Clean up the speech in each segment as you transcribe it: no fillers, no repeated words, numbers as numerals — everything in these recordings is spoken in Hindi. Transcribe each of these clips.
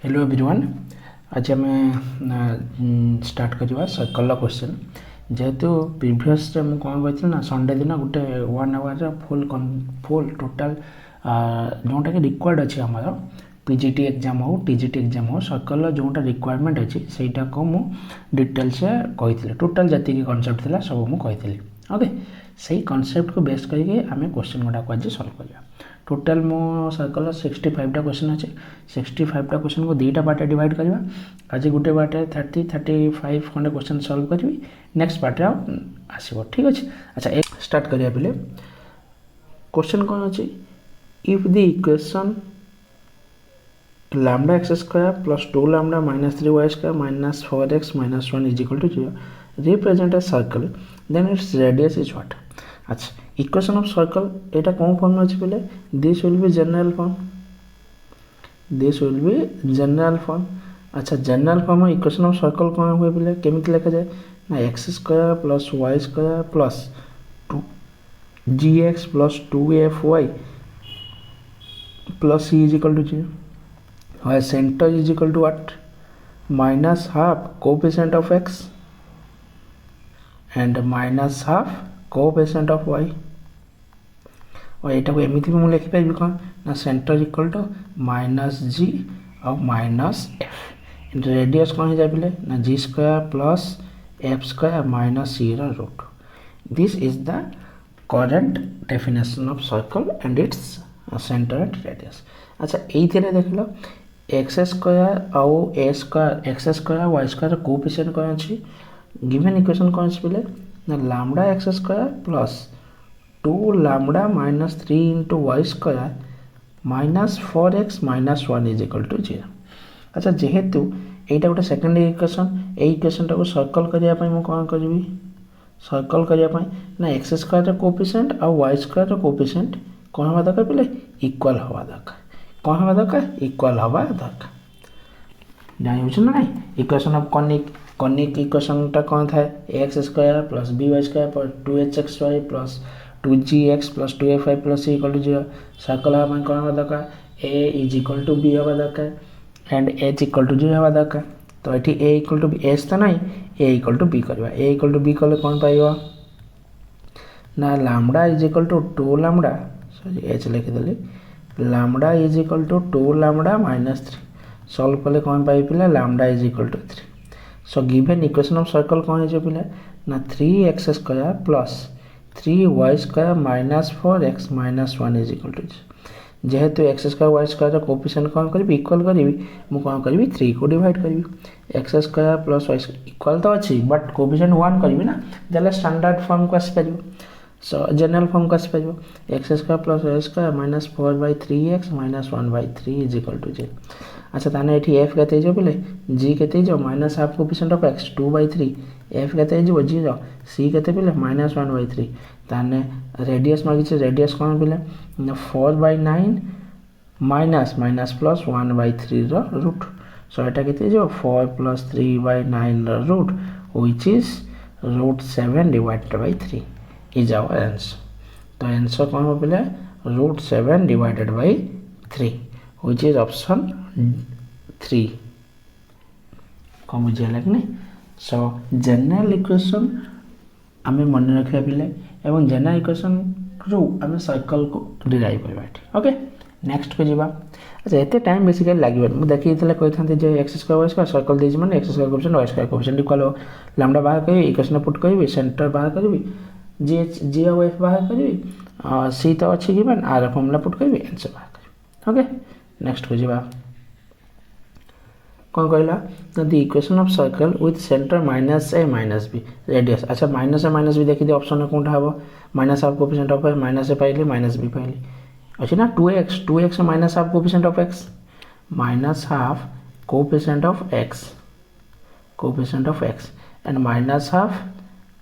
Hello everyone. आज आम स्टार्ट करवा सर्कल क्वेश्चन जेहेतु प्रीवियस मुझे कौन कहती ना संडे दिन गोटे 1 आवर फुल टोटाल जोटा कि रिक्वायर्ड अच्छी आम पीजीटी एग्जाम हो टीजीटी एग्जाम हो सर्कल जोटा रिक्वायरमेंट अच्छी सेटा को मु डिटेल्स कही टोटाल जी कनसेप्ट थी सब मुझे ओके से कनसेप्ट को बेस करके आम क्वेश्चन गुड़ाक आज सल्व करवा। टोटाल मो सर्कल 65टा क्वेश्चन अच्छे 65टा क्वेश्चन को दुईटा पार्ट डिवाइड करवा। आज गोटे पार्ट 30-35 खंडे क्वेश्चन सल्व करी नेक्स्ट पार्ट आसो ठीक अच्छे। अच्छा एक स्टार्ट करिया पहले क्वेश्चन कौन अच्छे if the equation lambda x square plus 2 lambda minus 3 y square minus 4x minus 1 is equal to 0 represent a circle then its radius is what. अच्छा इक्वेशन ऑफ सर्कल एटा कौन फॉर्म में अच्छे पहले this will be general form अच्छा general form equation of circle कौन हुए पहले केमिति लिखा जाए ना x square plus y square plus 2gx plus 2fy plus c is equal to 0 और centre is equal to what minus half coefficient of x and minus half coefficient of y और यहाँ को एमती भी मुझे लिखिपारि कौन ना centre equal to minus g और माइनस एफ रेडियस कौन हो जाए पहले ना g square plus f square minus c root this is the current definition of circle and its centre and radius. अच्छा ये देख लो एक्स स्क्वायर आउ a square x square Y square coefficient कौन अच्छी गिवन इक्वेशन कौन अच्छी पहले ना lambda x square plus 2 lambda minus 3 into Y square minus 4x minus 1 is equal to 0। अच्छा जेहेतु यहाँ गोटे सेकेंड इक्वेशन ये इक्वेशन टाक सर्कल करने कौन करी सर्कल करने ना एक्स स्क्वायर कोएफिशिएंट और वाई स्क्वायर कोएफिशिएंट कौन हवा दरकार पहले इक्वल हवा दरकार कौन हवा दरकार इक्वल हवा दरकार जानी ना नहीं इक्वेशन ऑफ कॉनिक इक्वेशन टा कौन था X square plus B Y square plus 2hxy plus 2gx plus 2fy plus c equal to 0 circle हवा कौन हवा दरकार a is equal to b हवा दरकार एंड h इक्वल टू 0 हवा दरकार तो ये a equal to b h तो नहीं a इक्वल टू b करवा a इक्वल टू b कले कौन पाइबा ना lambda is equal to 2 lambda sorry h लिखिदेली lambda is equal to 2 lambda minus 3 solve कले कौन पाई पिले lambda is equal to 3 so given equation of circle कौन है पिले ना 3x square plus 3y square minus 4x minus 1 is equal to जेहेतु X square Y square coefficient कौन करी इक्वल करी मु कौन करी 3 को डिवाइड करी X square plus Y equal तो अच्छी बट कोएफिशिएंट 1 करी ना जले स्टैंडर्ड फॉर्म को आसी परिबो सो जनरल फॉर्म को आसी परिबो x square plus y square minus 4/3x minus 1/3 is equal to 0। अच्छा ताने एठी f केते जो पले g केते जो minus half coefficient of x 2/3 f केते जो 0 c केते पले माइनस 1/3 ताने रेडियस मागी छे रेडियस कोन पले 4/9 माइनस माइनस प्लस 1/3 रो रूट सो एटा केते जो 4 प्लस 3/9 रो root which is root 7 divided by 3 is our answer. तो आंसर कोन हो पले root 7 divided by 3 which is option 3 कौन बुझे लगे सो जनरल इक्वेशन आम मन रखा पिले एवं जनरल इक्वेशन रू आम सर्कल को डिराइव करवा ओके नेक्स्ट को जीवा। अच्छा एते टाइम बेसिकली लगे मुझे देखी कही था जो X square Y square circle देती मैंने X square coefficient Y square coefficient equal हो लैम्डा बाहर करी इक्वेशन पुट करी सेंटर बाहर करी जी और एफ बाहर करी सी तो अच्छी गिवन आर फॉर्मूला पुट करी आंसर बाहर करी ओके नेक्स्ट को जीवा कौन कहला the equation of circle with centre minus a minus b radius. अच्छा माइनस ए माइनस बी देखी दी ऑप्शन में कौन हम minus half coefficient of minus a पाइली माइनस बी पाइली अच्छे ना 2x minus half coefficient of x minus half coefficient of x and minus half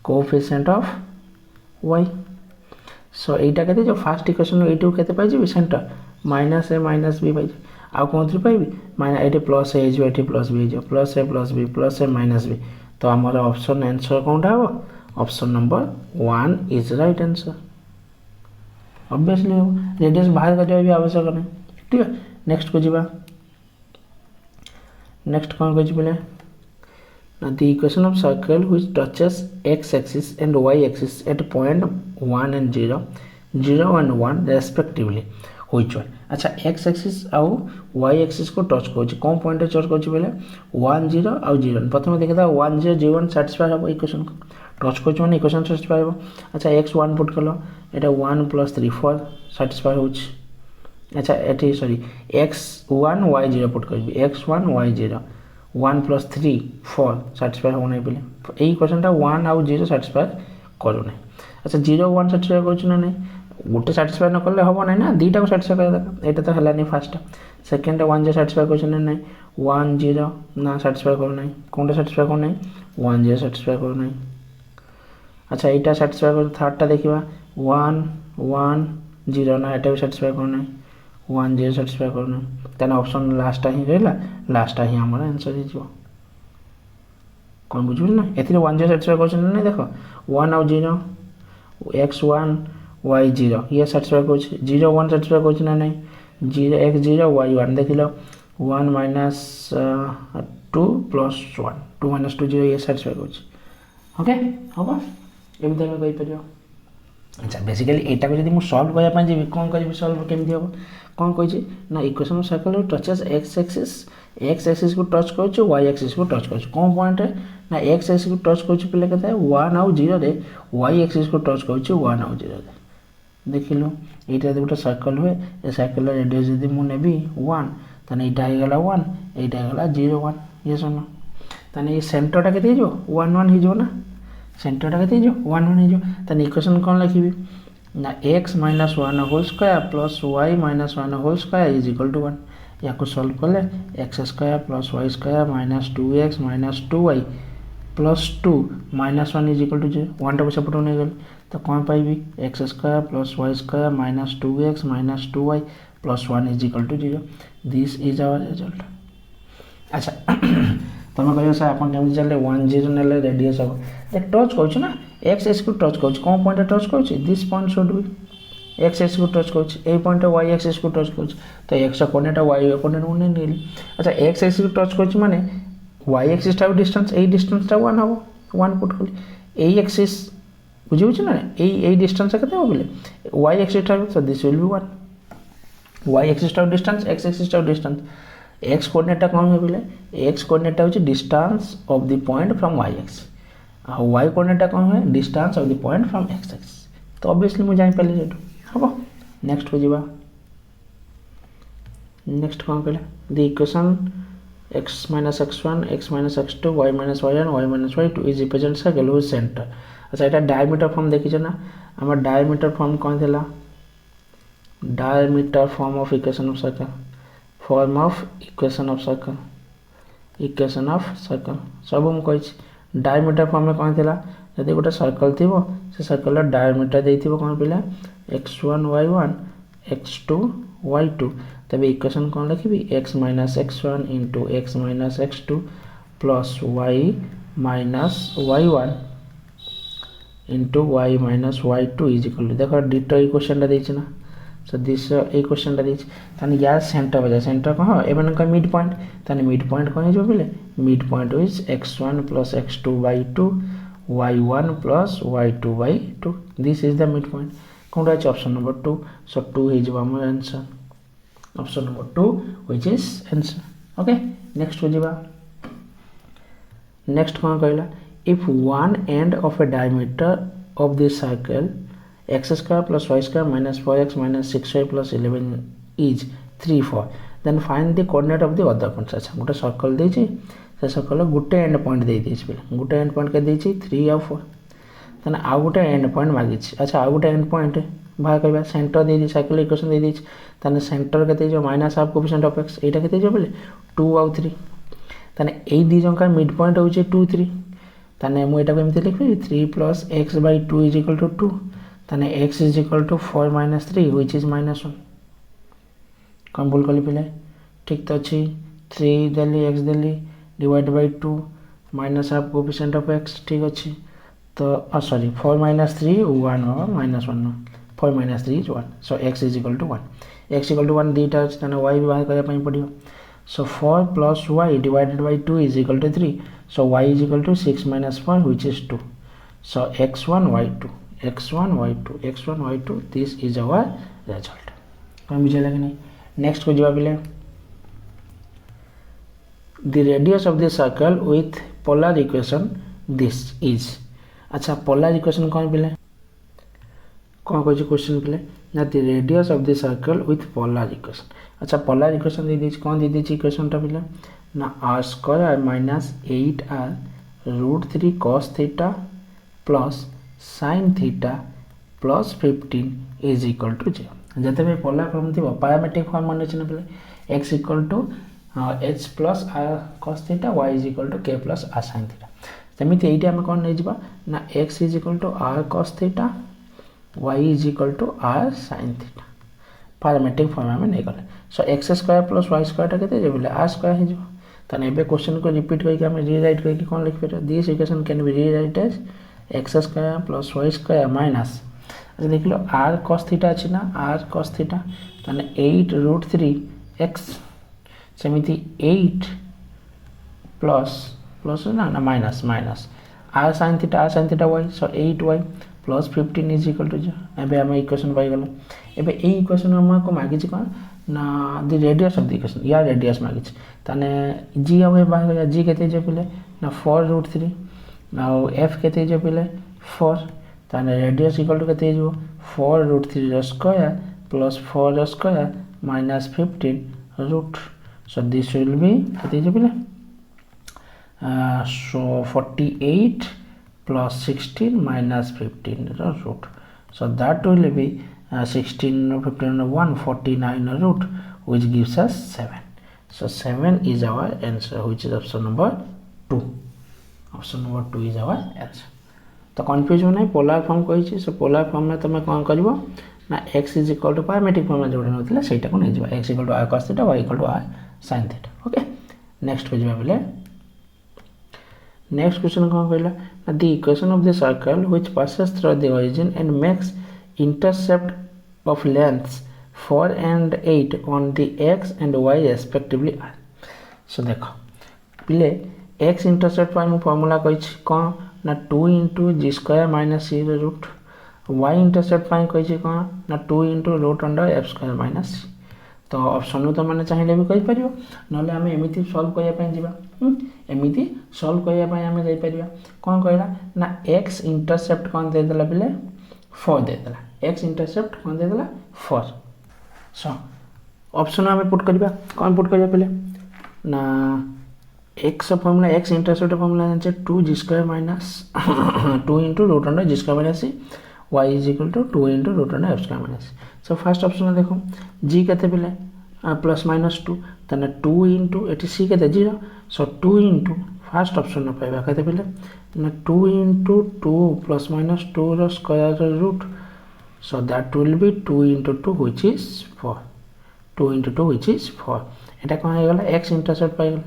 coefficient of y सो एटा कहते जो फर्स्ट इक्वेशन एटू कहते पाइबी centre minus a minus B पाइबी आउ कौन थी पाइबी माइनस ये प्लस ए जो ये प्लस बी जो प्लस ए प्लस बी प्लस ए माइनस बी तो आमर ऑप्शन आंसर कौनटा हम option number 1 is right answer obviously radius बाहर कर भी आवश्यक नहीं ठीक है नेक्स्ट को जीवा नेक्स्ट कौन कह बोले the equation of circle which touches x axis and y axis at point 1 and 0 0 and 1 respectively which one. अच्छा x एक्सिस आउ y एक्सिस को टच कर कौन पॉइंट टच कर बोले 1 0 आउ 0 प्रथम देखा 1 0 0 1 साटिस्फाई हम इक्वेशन को टच कर मैंने इक्वेशन साटिस्फाई हो। अच्छा x 1 पुट कल एटा 1 + 3 4 साटिस्फाई हो। अच्छा ये सॉरी x1 y0 पुट कर x1 y0 1 + 3 4 साटिस्फाई हो ना बोले यही क्वेश्चनटा 1 आउ 0 साटिस्फाई करूना। अच्छा 0 1 साटिस्फाई कर ना गोटे साटिस्फाई न कले हम ना दुईटा को साटिस्फाई कर दरकार यहाँ तो है फास्ट सेकेंड 1 0 साटिस्फाई कर ना 1 0 ना साटिस्फाई करना कौन साटिस्फाई करना 1 0 साटिस्फाई करना। अच्छा यहाँ साटिस्फाई कर थर्डटा देखा 1 1 0 ना यहाँ भी साटिस्फाई करना 1 0 साटिस्फाई करना तेना ऑप्शन लास्टा ही रहा लास्टा ही आम आंसर हो कौन बुझे ना ए 1 0 साटिस्फाई कर ना देख 1 आउ 0 x1 y0 ये साटिस्फाई कर 0 1 साटिस्फाई कर ना नहीं 0 x0 y1 देख लो 1 - 2 + 1 2 - 2 0 ये साटिस्फाई कर ओके हम एमती आम कहीपर। अच्छा बेसिकली यहाँ को जब सल्व करने जी कौन करी सल्व केमती हम कौन कही ना equation of circle touches x axis को टच कर y एक्सिस को टच कर कौन पॉइंट ना x एक्सिस को टच कर पे कहते 1 आउ 0 रे y एक्सिस को टच कर 1 आउ 0 रे देख लो यहाँ गोटे सर्कल हुए ए सर्कल रेडियस जब मुझे 1 ताने यहाँ होगा 1 यहाँ होगा 0 1 ये सुन ताने ये सेंटरटा के 1 1 हो ना सेंटरटा के 1 1 हो ताने इक्वेशन कौन लिखी ना x - 1 whole square plus y - 1 whole square is equal to 1 या सल्व कले x square plus y square minus 2x minus 2y plus 2 -1 is equal to 0 1 टाक सेपट नहीं गल तो कौन पाइबी x square plus y square minus 2x minus 2y plus 1 is equal to 0 this is our result. अच्छा तुम कह सर आप कमी चले 1 0 ना रेडियस हम देख टच कर ना x एक्सिस को टच कर कौन पॉइंट टच कर this point should be x axis को टच कर पॉइंट y एक्सिस को टच कर तो x कोऑर्डिनेट y कोऑर्डिनेट को नहीं नेली। अच्छा x एक्सिस को टच कर माने y एक्सिस टा डिस्टेंस ए डिस्टेंस टा 1 हम 1 पुट कर ए एक्सिस बुझे ना ए डिस्टेंस केते हो बोले y एक्सिस टा तो this will be 1 y axis टा डिस्टेंस x एक्सिस टा डिस्टेंस x कोऑर्डिनेट टा कौन है बोले x कोऑर्डिनेट टा होची distance of the point from y axis आ y कोऑर्डिनेट टा कौन है distance of the point from x axis तो ऑब्वियसली मुझे जाई पहले जेटो हबो नेक्स्ट हो जीवा नेक्स्ट कौन कहले the equation x - x1 x - x2 y - y1 y - y2 is represent circle with centre. अच्छा এটা डायमीटर फॉर्म देखिछ ना हमर डायमीटर फॉर्म कौन थिला diameter form of equation of circle form of equation of circle सब हम कहि डायमीटर फॉर्म में कौन थिला यदि गोटे सर्कल थिबो से सर्कल डायमीटर देथिबो कौन पिला x1 y1 x2 y2 तबे इक्वेशन कौन लिखिबी x - x1 into x - x2 plus y - y1 into y - y2 is equal to देखो डिटो इक्वेशन टा देछि ना सो दिस इक्वेशन टा देछि ताने या सेंटर बजा सेंटर कह एमन का मिड पॉइंट ताने मिड पॉइंट कौन जो बोले mid point is x1 plus x2 by 2 y1 plus y2 by 2 this is the midpoint कौन है option number 2 so 2 is our answer option number 2 which is answer okay next हो जीवा next कौन कहला if one end of a diameter of the circle x square plus y square minus 4x minus 6y plus 11 is 3 4 then find the coordinate of the other points अच्छा गोटे सर्कल देछि से सर्कल गोटे एंड पॉइंट दे देछि बेले गोटे एंड पॉइंट के देछि 3 और 4 तने आ गोटे एंड पॉइंट मागिछि अच्छा आ गोटे एंड पॉइंट बाहर कहबा सेंटर दे दी सर्कल इक्वेशन दे देछि तने सेंटर केते जो minus half coefficient of x एटा केते जो बोले 2 और 3 तने एई दी जंका मिड पॉइंट होचे 2 3 तने मु एटा को एमते लिखबी 3 plus x by 2 is equal to 2 तने x is equal to 4 minus 3 which is minus 1 कम बोल कली पिले ठीक तो अच्छी 3 देली x Delhi divide by 2 minus half coefficient of x ठीक अच्छी तो सॉरी 4 minus 3 1 और minus 1 4 minus 3 is 1 so x is equal to 1 x equal to 1 दीटा तने y भी बाहर करया पई पडियो So 4 plus y divided by 2 is equal to 3. So y is equal to 6 minus 4, which is 2. So x1 y2 x1 y2 x1 y2, this is our result. कौन बुझेगा कि नहीं? नेक्स्ट को जवाब ले, the radius of the circle with polar equation this is. अच्छा polar equation कौन पिले, कौन कोई क्वेश्चन पिले ना, the radius of the circle with polar equation. अच्छा polar equation दे दीजिए, कौन दे दीजिए इक्वेशन टा पिले ना, r square minus 8r root 3 cos theta plus sin theta plus 15 is equal to 0. जब भी पोलर फॉर्म थी पैरामेट्रिक फॉर्म मन अच्छे ना, x equal to h plus r cos theta, y is equal to k plus r sin theta. सेमती ये आम कौन नहीं ना, x is equal to r cos theta, y is equal to r sin theta. Parametric form आम नहीं गले. सो x square plus y square टा के बोले r स्क्वायर हो, तो क्वेश्चन को रिपीट करके आम रिराइट करके कौन लिखिपर, this equation can be rewrite as x square plus y square minus, अच्छा देख लो आर कॉस थीटा अच्छी ना, आर कॉस थीटा ताने 8 रूट 3 एक्स, सेमिति 8 प्लस प्लस ना ना minus minus R sine theta Y. So 8y plus 15 is equal to 0. एबे आम इक्वेशन पाई गलो. एबे ए इक्वेशन हमको मागी कौन ना, the radius of the equation, या रेडियस मागी ताने जी आउ बाहर गया, जी केते जे पिले ना 4 रूट 3 now f केते जो पिले 4, ताने रेडियस इक्वल टू केते जो 4 root 3 square plus 4 square minus 15 root. So this will be केते जो पिले so 48 plus 16 minus 15 root. So that will be 16 15 149 root, which gives us 7. So 7 is our answer, which is option number 2. Option number 2 is our answer. तो कन्फ्यूज हो नहीं, पोलार फॉर्म कही. सो पोलार फॉर्म में तुम कौन कर ना, x is equal to parametric form में जो नौला से नहीं जा, x equal to r cos theta, y equal to r sin theta. Okay next को जवाब बोले, नेक्स्ट क्वेश्चन कौन कहला ना, the equation of the circle which passes through the origin and makes intercept of lengths 4 and 8 on the x and y respectively are. सो देखो पिले एक्स इंटरसेप्ट पर फर्मूला कही कौन ना 2 into g square minus c root, y intercept पर कही कौन ना 2 into root under f square minus c. तो ऑप्शन तो मैंने चाहिए भी कहीपर ना, आम एमती सल्व करने एमती सल्व करने आम जापर. कौन कहला ना एक्स इंटरसेप्ट कौन देदेला पिले 4 देदेला, एक्स इंटरसेप्ट कौन देदेला 4. सो ऑप्शन आम पुट करवा, कौन पुट करवा पिले ना, x formula x intercept formula जाने 2 g square minus 2 into root under g square minus c, y is equal to 2 into root under f square minus c. So first option देखो जी के पिले प्लस माइनस 2 ताने 2 इंटू ये सी के 0. सो 2 इंटू फर्स्ट ऑप्शन पाइबा के पिले ना 2 into 2 plus minus 2 square root. So that will be 2 into 2 which is 4, 2 into 2 which is 4. एटा कौन हो गला एक्स इंटरसेप्ट पाइगल.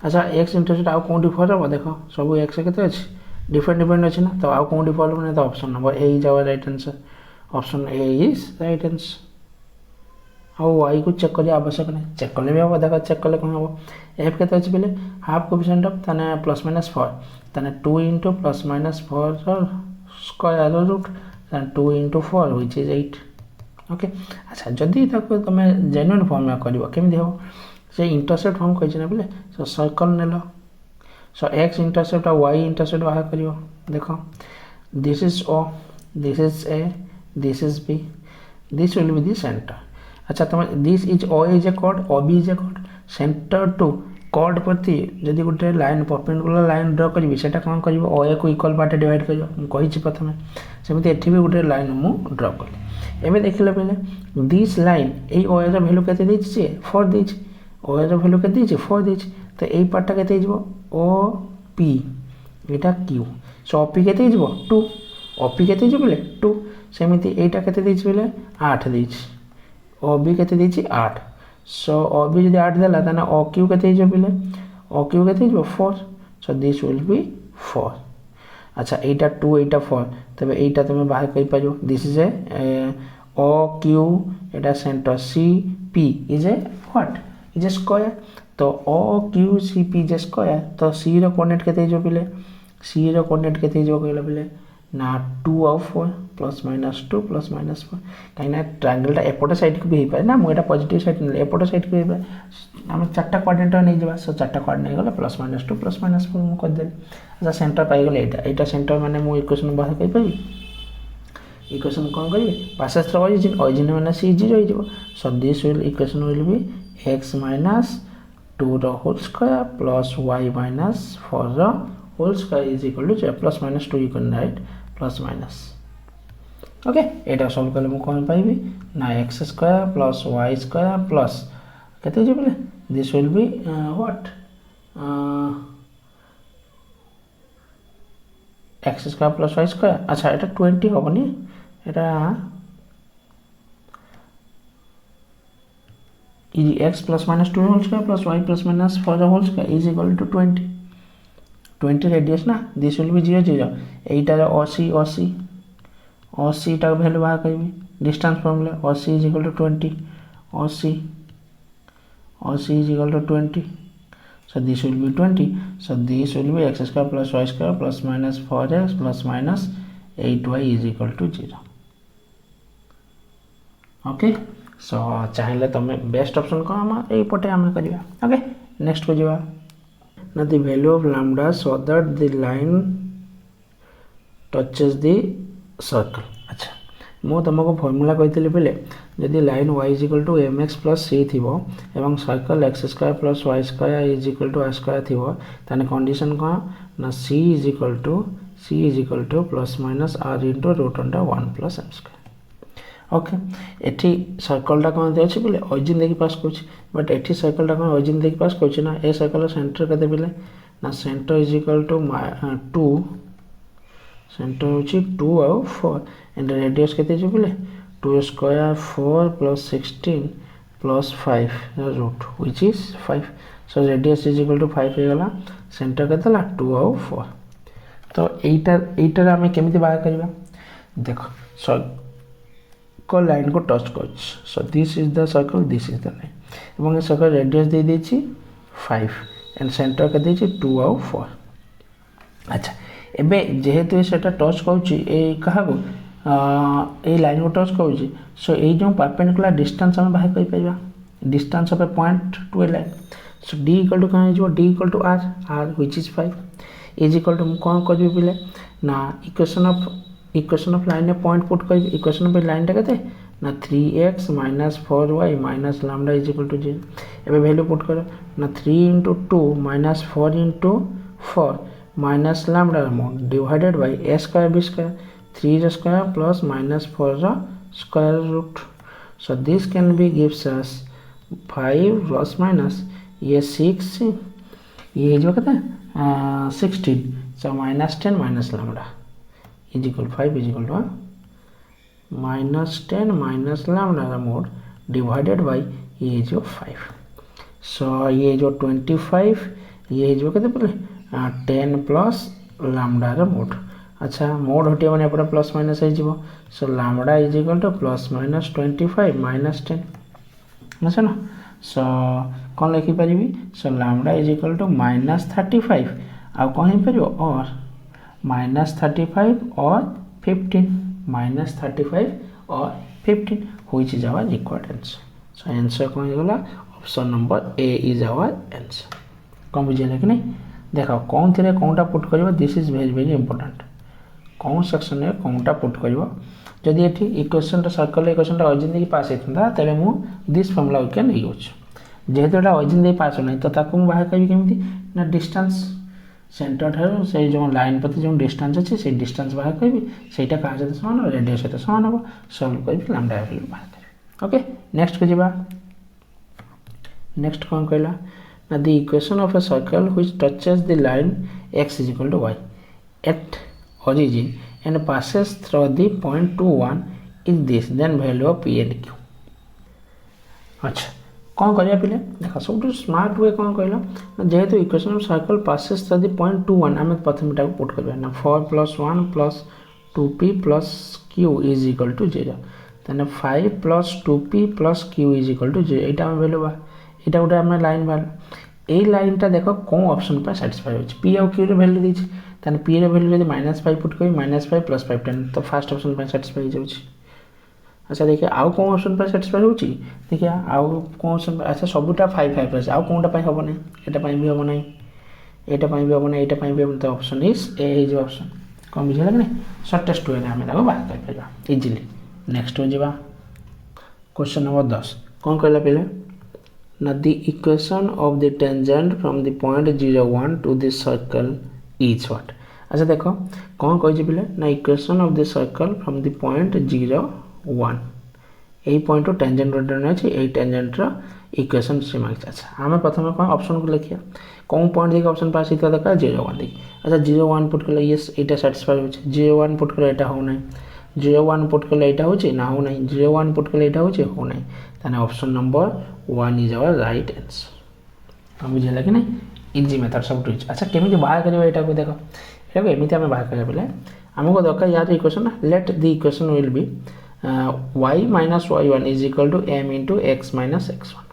अच्छा एक्स इंटरसेप्ट आउ कौन फॉर हम देख सब एक्स के अच्छे डिफरेंट डिफरेंट अच्छे ना, तो आउ कौन फॉर मैंने, तो option number A is our right answer. Option A is right answer. आउ वाई को चेक कर आवश्यक नहीं, चेक कले भी हम देखा, चेक कले कौन हम एफ के अच्छे पहले हाफ कोफिशिएंट ऑफ ताने प्लस माइनस 4 ताने 2 into plus minus 4 square root 2 into 4 which is 8. Okay अच्छा जदि तुम जेन्युइन फॉर्म में कर केमी हम से इंटरसेप्ट फॉर्म कही ना बोले. सो सर्कल नेल, सो एक्स इंटरसेप्ट और वाई इंटरसेप्ट बाहर कर देख, this is O, this is A, this is B, this will be the centre. अच्छा तुम this is O is a chord, O B is a chord, centre to chord प्रति जदि गोटे लाइन परपेंडिकुलर लाइन ड्र करी से कौन कर ओ ए को इक्वल पार्ट डिवाइड कर प्रथम, सेमती एठी भी गोटे लाइन मु ड्र कली. एवं देखिले पहले दिस लाइन ये ओ एर भैल्यू के 4 देछि, ओ एर भैल्यू के 4 देछि, तो यही पार्टा के ओ पी यहाँ क्यू. सो ओ पी के 2, ओ पी के बोले 2, सेमती यहाँ के बोले 8 देछि, ओ बी के 8. सो ओ बी जब 8 देला ताना ओ क्यू के बोले ओ क्यू के 4. सो दिस विल बी 4. अच्छा यहाँ 2 यहाँ 4, तब यहाँ तुम बाहर कर this is a O Q, यहाँ centre C P is a what is a square. तो तो ओ क्यू सी पी जे स्क्वायर तो सी रो कोऑर्डिनेट केते जो पिले सी रो कोऑर्डिनेट केते जो कहला पिले ना 2 और 4 प्लस माइनस 2 प्लस माइनस 4 कहीं ट्रायंगल एपटे साइड को भी हो पाए ना मुझे पॉजिटिव साइड एपटे साइड को हो आम चार्टा कोऑर्डिनेट नहीं जावा सो चार्टा कोऑर्डिनेट गला प्लस माइनस 2 प्लस माइनस 4 मु कर दे अच्छा सेंटर पाई गले एटा सेंटर माने मु इक्वेशन बाहर कहि पाबी इक्वेशन कौन करी पासेस थ्रू ऑरिजिन ऑरिजिन माने सी 0 हो सो this will equation will be x minus 2 the whole square plus y minus 4 the whole square is equal to 0 plus minus 2 you can write plus minus okay Etah solve करले मु कोन पाइबी ना x square plus y square plus केते जे बोले this will be what x square plus y square अच्छा एटा 20 होबनी एटा x plus minus 2 whole square plus y plus minus 4 the whole square is equal to 20 radius ना this will be 0 0 Etah OC टा वैल्यू बाहर करबी distance formula OC is equal to 20 OC is equal to 20 so this will be 20 so this will be x square plus y square plus minus 4x plus minus 8y is equal to 0 okay so चाहे तुम बेस्ट ऑप्शन को हम यही पटे आम करवा ओके नेक्स्ट को जावा ना the value of lambda so that the line touches the circle अच्छा मु तुमको फॉर्मूला कही पहले जदि line y is equal to mx plus c थी एवं circle x square plus y square is equal to r square थी ताने कंडीशन कौन ना c is equal to plus minus r into root under 1 plus m square okay एठी सर्कलटा कौन अच्छे बोले ऑरिजिन देखिए पास कर बट एठी सर्कलटा कौन ऑरिजिन देखिए पास कर ना ए सर्कल सेंटर केते बोले ना centre is equal to 2 centre होची 2 और 4 एंड रेडियस केते जे बोले 2 square 4 plus 16 plus 5 root which is 5 so radius is equal to 5 हे गला सेंटर केते ला 2 और 4 तो एटा हमें केमिति बाहर करबा देखो सो लाइन को टच कर so this is the circle this is the line एवं सर्कल रेडियस दे देछि 5 एंड सेंटर के देछि 2 और 4 अच्छा एबे जेहेतु सेटा टच करूची ए कहा को ए लाइन को टच करूची सो ए जो परपेंडिकुलर डिस्टेंस हम बाहर कर पाइबा distance of a point to a line so d equal to कहां जो d equal to r which is 5 is equal to कौन करबी बिले ना इक्वेशन ऑफ लाइन में पॉइंट पुट कर इक्वेशन ऑफ लाइन टा केते ना 3x minus 4y minus lambda is equal to 0 एबे वैल्यू पुट करो ना 3 into 2 minus 4 into 4 minus lambda divided by a square b square 3 square plus minus 4 square root so this can be gives us 5 plus minus ये 6 ये जो कहते हैं 16 so minus 10 minus lambda is equal 5 is equal to minus 10 minus lambda mod divided by ये जो 5 so ये जो 25 ये जो कहते बोले 10 प्लस lambda mod अच्छा मोड हटिया माने एपटे प्लस माइनस है जीवो सो lambda is equal to plus minus 25 minus 10 अच्छा ना सो कौन लिखि परिबी सो lambda is equal to minus 35 आ कौन ही परिबो और minus 35 और 15 minus 35 और 15 which is our required answer so answer कौन होगा option number A is our answer कौन बुझेले कि नहीं देखो कौन थे कौनटा पुट करिवो this is very very important कौन सेक्शन में कौनटा पुट करिवो जदि एठी इक्वेशन सर्कल इक्वेशन ऑरिजिन दे पास हेतंदा तबे मु this formula we can use जेहेतु एटा ऑरिजिन दे पास नै तो ताकू मु बाहर करी केमिति ना डिस्टेंस सेंटर ठार से जो लाइन प्रति जो डिस्टेंस अच्छे से डिस्टेंस बाहर करी सेटा कहा सहित समान रेडियस सहित समान हम सॉल्व करी लैम्डा वैल्यू बाहर करी ओके नेक्स्ट को जीवा नेक्स्ट कौन कहला ना the equation of a circle which touches the line x is equal to y at origin and passes through the point 2 1 is this then value of p and q अच्छा कौन करिया पिले देखा सब स्मार्ट वे कौन कहला जेहेतु equation of circle passes through the point 2 1 हम प्रथम एटा पुट करबा ना 4 plus 1 plus 2p plus q is equal to 0 तने 5 plus 2p plus q is equal to 0 एटा हम वैल्यू बा एटा उटा हम लाइन बा এই লাইনটা দেখো কোন অপশন পা সাটিসফাই হচ্ছে পি আর কিউ র ভ্যালু দিয়েছি তাহলে পি এর ভ্যালু যদি -5 পুট করি -5 + 5 10 তো ফার্স্ট অপশন পা সাটিসফাই হয়ে যাଉଛି। আচ্ছা দেখে আউ কোন অপশন পা সাটিসফাই হଉଛି ଦେଖିଆ আউ কোন অপশন আচ্ছা সবুটা 5 5 আছে আউ কোনটা পাই হবো না এটা পাই भी হবো না এটা পাই भी হবো না এটা পাই भी হবো তো অপশন ইজ এ এই যে অপশন কোন বুঝিলা কি শর্টেস্ট ওয়ে ଆମେ ତାକୁ ବାହାର କରିପାରିବା ଇଜିଲି। ନେକ୍ସଟ हो ଯିବା क्वेश्चन नंबर 10 कोन कहला पहिले ना the equation of the tangent from the point 0 1 to the circle is what। अच्छा देखो कौन कही पहिले ना equation of the circle from the point 0 1 এই পয়েন্ট টেনজেন্ট রিটার্ন আছে এই টেনজেন্টর ইকুয়েশন সে মাগছে। আচ্ছা আমি প্রথমে কোন অপশন को লিখিয়া কোন পয়েন্ট থেকে অপশন পাস হইতা দেখা 0 1 দেখি। আচ্ছা 0 1 পুট করলে ইয়েস এটা স্যাটিসফাই হচ্ছে 0 1 পুট করলে এটা হও নাই 0 1 পুট করলে এটা হচ্ছে না হও নাই 0 1 পুট করলে এটা হচ্ছে হও নাই তাহলে option number 1 is our right answer. हम বুঝিলা কি নাই ইজি মেথড सब টুইচ। अच्छा केमिति बाहर करियो এটা को देखो एटाको एमिति आमे बाहर करिया बेले हमको दरकार यार equation let the equation will be y minus y1 is equal to m into x minus x1।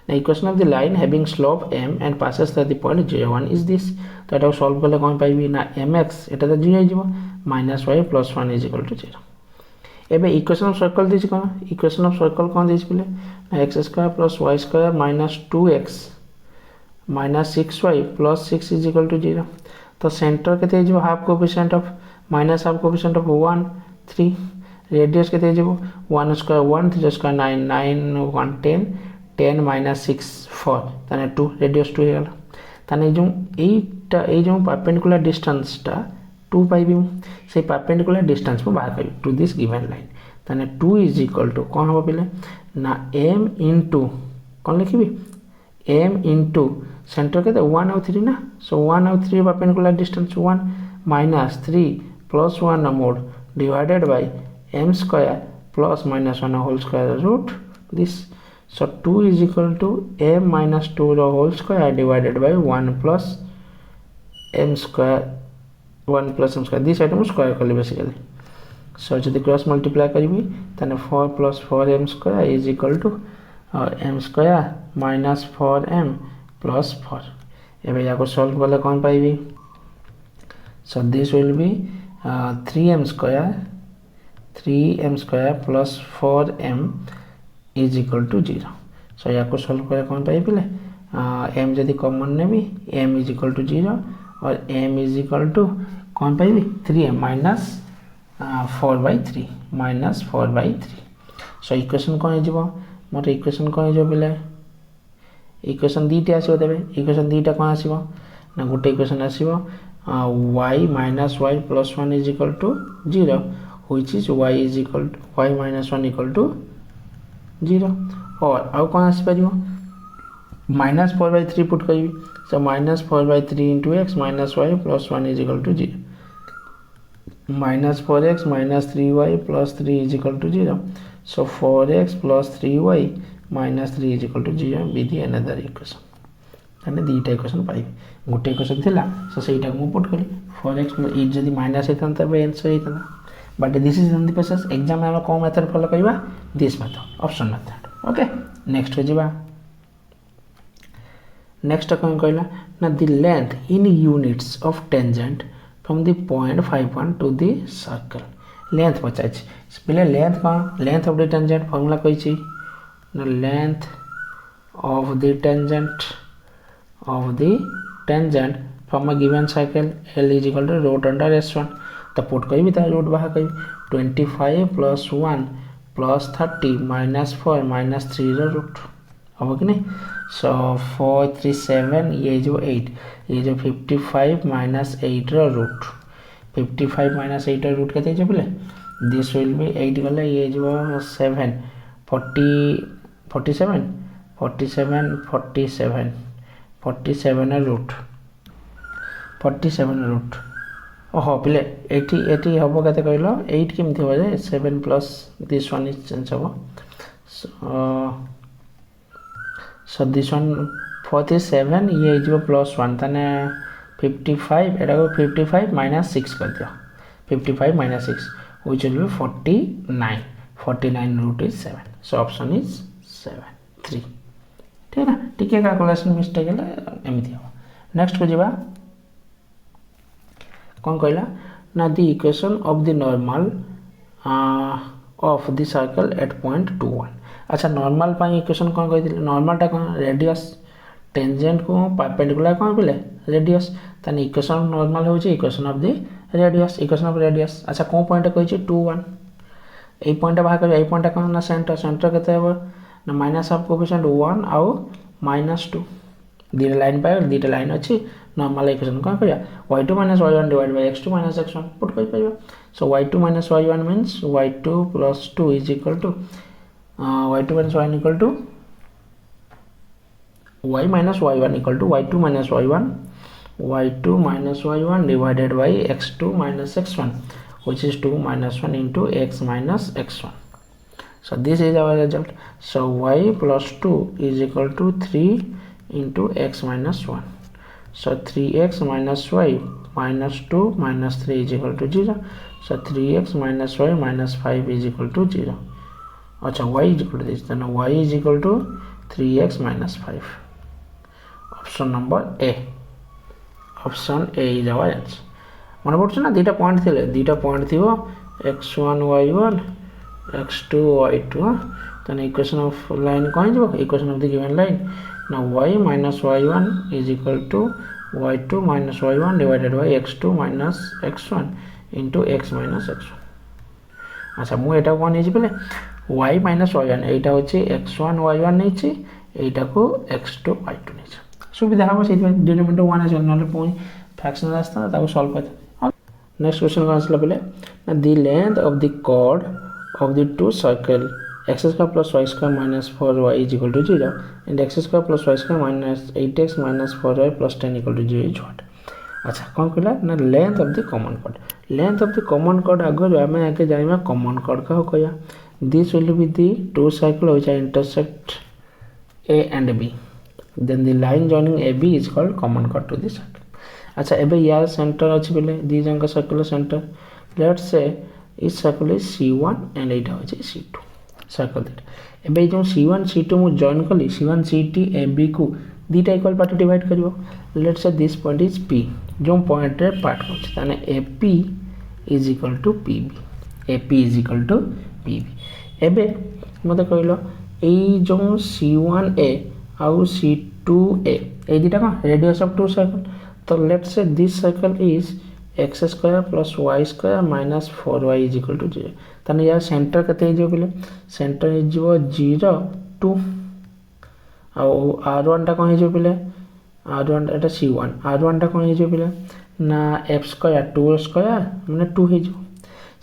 Now equation of the line having slope m and passes through the point 0 1 is this। तो एटा सॉल्व करले कोन पाइबी ना mx एटा तो 0 आइजबो minus y plus 1 is equal to 0। एबे equation of circle this cone equation of circle cone this बोले x square plus y square minus 2x minus 6y plus 6 is equal to 0। तो सेंटर केते आइजबो half coefficient of minus half coefficient of 1 3 radius के 1 स्क्वायर 1 3 स्क्वायर 9 9 1 10 10 माइनस 6 4 ताने 2 रेडियस 2 हे गला ताने जो एटा ए जो परपेंडिकुलर डिस्टेंस टा 2 पाइबी से परपेंडिकुलर डिस्टेंस को बाहर करी टू दिस गिवन लाइन ताने 2 इज इक्वल टू कोन हो पहिले ना m इनटू कोन लिखिबी m इनटू सेंटर के 1 और 3 ना सो 1 और 3 perpendicular distance 1 minus 3 plus 1 mode divided by m square plus minus 1 whole square root this। So 2 is equal to m minus 2 the whole square divided by 1 plus m square 1 plus m square this item square कली basically। So जदि क्रॉस मल्टीप्लाई करिबी तने 4 plus 4m square is equal to m square minus 4m plus 4। एबे याको सॉल्व करले कोन पाइबी so this will be 3m square plus 4m is equal to 0। so या को सॉल्व करे कौन पाई पहले m जदि कॉमन ने भी m is equal to 0 और m is equal to कौन पाई भी 3m minus 4/3 minus 4/3। so equation कौन है जीवो मोर इक्वेशन कौन है जो पहले इक्वेशन दीटा आसीबो तबे इक्वेशन दीटा कौन आसीबो ना गोटे equation आसीबो y minus y plus 1 is equal to 0 which is y is equal to y minus 1 equal to 0 और आउ कौन आसी परिबो -4/3 put करिबी so -4/3 into x minus y plus 1 is equal to 0 -4x minus 3y plus 3 is equal to 0 so 4x plus 3y minus 3 is equal to 0 be the another equation। ताने दीटा इक्वेशन पाइबी गोटे इक्वेशन थिला सो सेटा को पुट करी 4x + 8 जदी माइनस हेतन तबे आंसर हेतन but this is in the process exam में हम कोन मेथड फॉलो करबा this method option method. Okay next हो जिबा नेक्स्ट कोन कहला ना the length in units of tangent from the point 51 to the circle length पचाछ पहले लेंथ कोन length of the tangent formula कहि छी ना length of the tangent from a given circle L is equal to root under S1 तो पुट करी भी रूट बाहर करी 25 plus 1 plus 30 minus 4 minus 3 रो रूट अब कि नहीं so 4 3 7 ये जो 8 ये जो 55 minus 8 रो रूट 55 minus 8 रो रूट कहते हैं बोले this will be 8 गले ये जो 7 40 47 47 47 47 रूट 47 रूट ओहो पिले 80 80 हबो कते कहलो 8 केमथि हो जाय 7 plus this one is change हबो सो दिस वन 47 ये जो प्लस 1 तने 55 एटा को 55 माइनस 6 कर दियो 55 minus 6 which will be 49 49 root is 7 so option is 7 3 ठीक है ना टिके कैलकुलेशन मिस्टेक है एमती हम नेक्स्ट को जीवा कौन कहला ना the equation of the normal of the circle eight point 2 1 अच्छा नॉर्मल पाई इक्वेशन कौन कही नॉर्मलटा कौन रेडियस टेंजेंट को परपेंडिकुलर कौन बोले रेडियस ताने इक्वेशन ऑफ नॉर्मल हो equation of the radius equation of radius अच्छा कौन पॉइंट कही 2 1 এই পয়েন্টটা বাহার করি এই পয়েন্টটা কোন না সেন্টার সেন্টার কেতে হবে না মাইনাস অফ কোএফিशिएंट 1 আউ -2 দুইটা লাইন পাই দুইটা লাইন আছে নরমাল ইকুয়েশন কোন করিয়া y2 - y1 divide by x2 - x1 put করি পাইবা so y2 - y1 means y2 + 2 is equal to y2 - y1 equal to y - y1 equal to y2 - y1 y2 - y1 divided by x2 - x1 which is 2 minus 1 into x minus x1 so this is our result so y plus 2 is equal to 3 into x minus 1 so 3x minus y minus 2 minus 3 is equal to 0 so 3x minus y minus 5 is equal to 0 acha y is equal to this then y is equal to 3x minus 5 option number a option a is our answer मन पड़े ना दुटा पॉइंट थे दुटा पॉइंट थी x1 y1 x2 y2 ताने इक्वेशन ऑफ लाइन कौन जो equation of the given line ना y minus y1 is equal to y2 minus y1 divided by x2 minus x1 into x minus x1 अच्छा मु एटा कोन हे पले y minus y1 एटा होची x1 y1 नेछि एटा को x2 y2 नेछि सुविधा हम सेति डिनोमिनेटर 1 है नले पॉइंट फ्रैक्शन रास्ता ताको सॉल्व करते नेक्स्ट क्वेश्चन कौन आसला बोले ना the length of the chord of the two circle x square plus y square minus 4y is equal to 0 and x square plus y square minus 8x minus 4y plus 10 equal to 0 is what अच्छा कौन कहला ना length of the common chord length of the common chord आगे आमे आके जाइमा कॉमन chord का हो कहया this will be the two circle which are intersect a and b then the line joining ab is called common chord to the circle अच्छा एबे यार सेंटर अछि बेले दी जंक सर्कुलर सेंटर लेट्स से इस सर्कल इज C1 एंड एटा होचे C2 सर्कल दैट एबे जो C1 C2 मु जॉइन करली C1 C2 AB को दीटा इक्वल पार्ट डिवाइड करिवो let's say this point is P जो पॉइंट रे पार्ट होचे ताने AP is equal to PB AP is equal to PB एबे मते कहलो ए जो C1A आउ C2A ए दीटा का रेडियस ऑफ टू सर्कल तो let's say this circle is x square plus y square minus 4y is equal to 0 ताने यार सेंटर कते हो बोले सेंटर इज 0 2 आ r1 टा कोन हो बोले r1 एटा c1 r1 टा कोन हो बोले ना f square 2 square माने 2 हो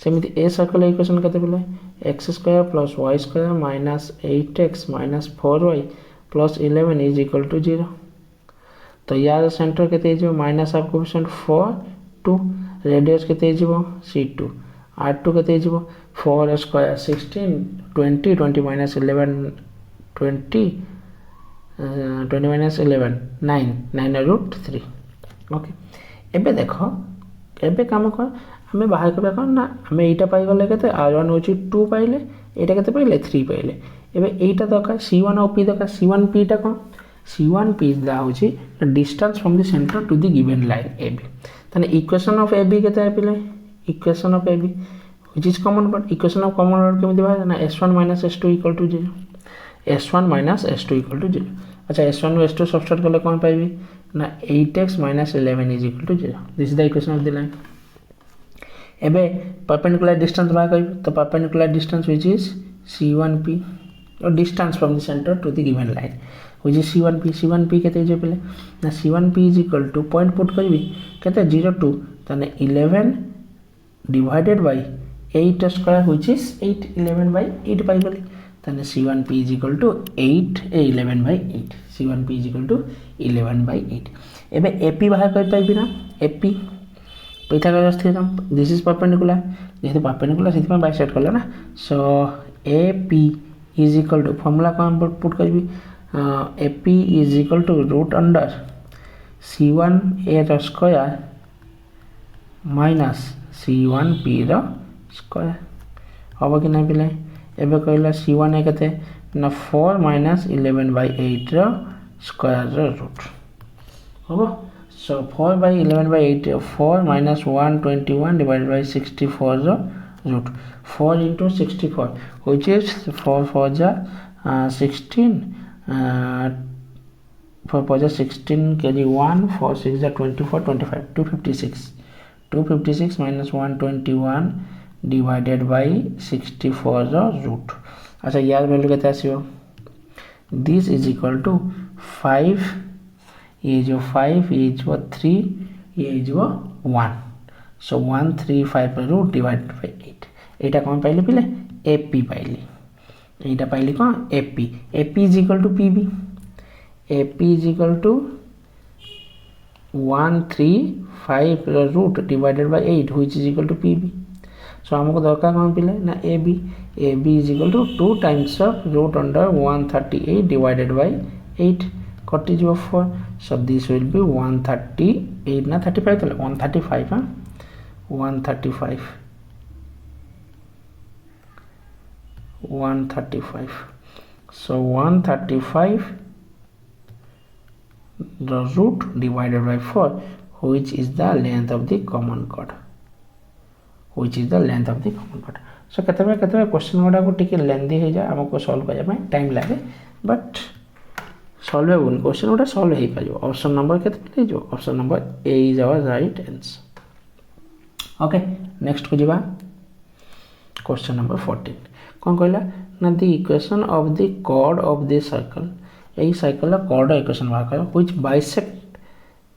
सेमिति ए सर्कल इक्वेशन कते बोले x square plus y square minus 8x minus 4y plus 11 is equal to 0 तो यार सेंटर केते जो माइनस ऑफ कोएफिशिएंट 4 2 रेडियस केते जो C2 R2 केते जो 4 स्क्वायर 16 20 20 minus 11 20 20 minus 11 9 9√3 ओके एबे देखो एबे काम कर हमें बाहर करबा कोन ना हमें एटा पाई गले केते R1 होची 2 पाइले एटा केते पाइले 3 पाइले एबे एटा दका C1 और P दका C1 P टा कोन C1P is the distance from the center to the given line AB. Then equation of AB केते है पहले equation of AB which is common but equation of common chord केमिति बाहर ना S1 minus S2 equal to 0 S1 minus S2 equal to 0 अच्छा S1 और S2 सब्स्टिट्यूट करले कोन पाइबी ना 8x minus 11 is equal to 0 this is the equation of the line एबे perpendicular distance बाहर करिबो तो perpendicular distance which is C1P or distance from the center to the given line which is C1P केते जे पहले ना C1P is equal to point put करबी केते 0 2 तने 11 divided by 8 square which is 8 11 by 8 पाई गली तने C1P is equal to 8 11 by 8 C1P is equal to 11 by 8 एबे AP बाहर कर पाइबी ना AP Pythagoras theorem this is perpendicular जेते परपेंडिकुलर सेति में बाइसेक्ट करला ना सो AP is equal to formula cone put करबी AP is equal to root under C1A square minus C1P square अब कि नहीं पिले एबे कहला C1A केते ना 4 माइनस 11/8 स्क्वायर रूट हम। सो 4 by 11/8 4 minus 121 divided by 64 root 4 into 64 which is 4 4 ja 16 4 4 ja 16 carry 1 4 6 ja 24 25 256 minus 121 divided by 64 root। अच्छा यार वैल्यू केते आसीबो दिस इज इक्वल टू 5 ये जो 5 ये जो 3 ये जो 1 सो 135 रूट डिवाइडेड बाय 8 एटा कौन पाइले पिले एपी पाइले एटा पाइले कौन AP AP is equal to PB AP is equal to 135 root divided by 8 which is equal to PB. So हमको दरकार कौन पिले ना AB AB is equal to 2 times of root under 138 divided by 8 कटी जो 4 so this will be 138 ना 35 तो 135 हाँ 135 so 135 the root divided by 4 which is the length of the common chord so केते क्वेश्चन गुडा को टिके लेंदी हो जाए हमको सॉल्व करबा में टाइम लागे बट सॉल्वेबल क्वेश्चन गोटे सॉल्व हो पार ऑप्शन नंबर के जो option number A is our right answer. Okay next को जीवा क्वेश्चन नंबर 14 कौन कहला ना the equation of the chord of the circle यही सर्कल कॉर्ड इक्वेशन बाहर कर व्हिच बाइसेक्ट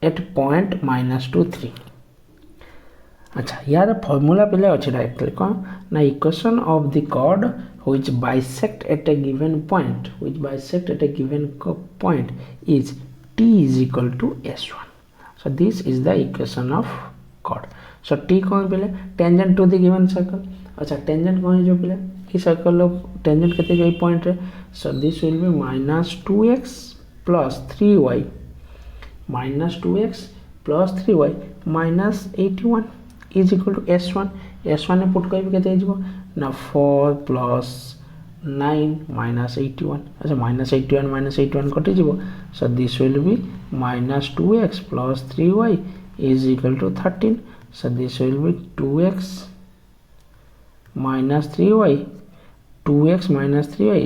एट पॉइंट -2 3। अच्छा यार फॉर्मूला पहले अच्छे डायरेक्टली कौन ना equation of the chord which bisect at a given point is t is equal to s1 so this is the equation of chord so t कौन पहले tangent to the given circle अच्छा tangent कौन है जो पहले इस सर्कल लो tangent कितने जो पॉइंट है so this will be -2x plus 3y -81 is equal to s1 ने पुट कर भी कहते हैं ना 4 plus 9 minus 81 अच्छा -81 कटि जीवो so this will be -2x plus 3y is equal to 13 so this will be 2x minus 3y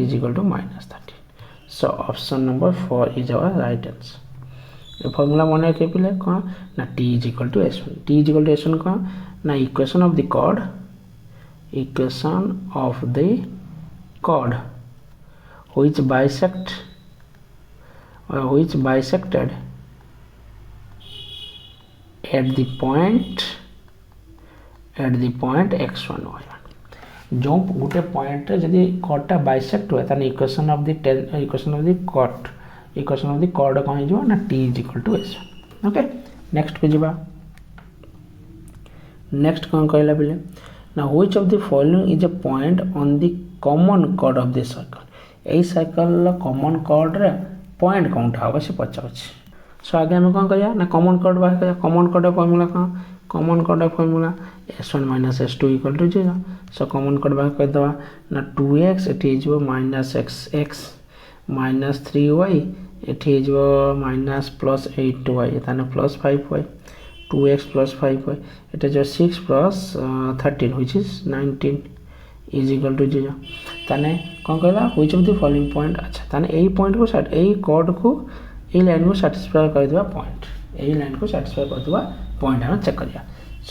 is equal to -13 so option number 4 is our right answer। ये फॉर्मूला मन रखे पिले कौन ना t is equal to s1 कौन ना equation of the chord which bisected at the point x1 y1 जो गोटे पॉइंट जदि कॉर्डटा बाइसेक्ट हुए ताने इक्वेशन ऑफ द कॉर्ड कौन हो ना t is equal to s1। Okay next को जीवा नेक्स्ट कौन कहला बिले now which of the following is a point on the common chord of the circle a circle common chord रे पॉइंट काउंट हावा से पचाउछ सो आगे हम कौन करिया ना कॉमन chord बाहर करिया common chord formula s1 - s2 = 0 so common chord बाहर कर दवा ना 2x एठी जो -xx -3y एठी जो -+8y ताने +5y 2x plus 5y it is just 6 plus 13 which is 19 is equal to 0 ताने कौन कहला which of the following point अच्छा ताने ए पॉइंट को साइड ए कॉर्ड को ए लाइन को सैटिस्फाई कर देबा पॉइंट हम चेक करिया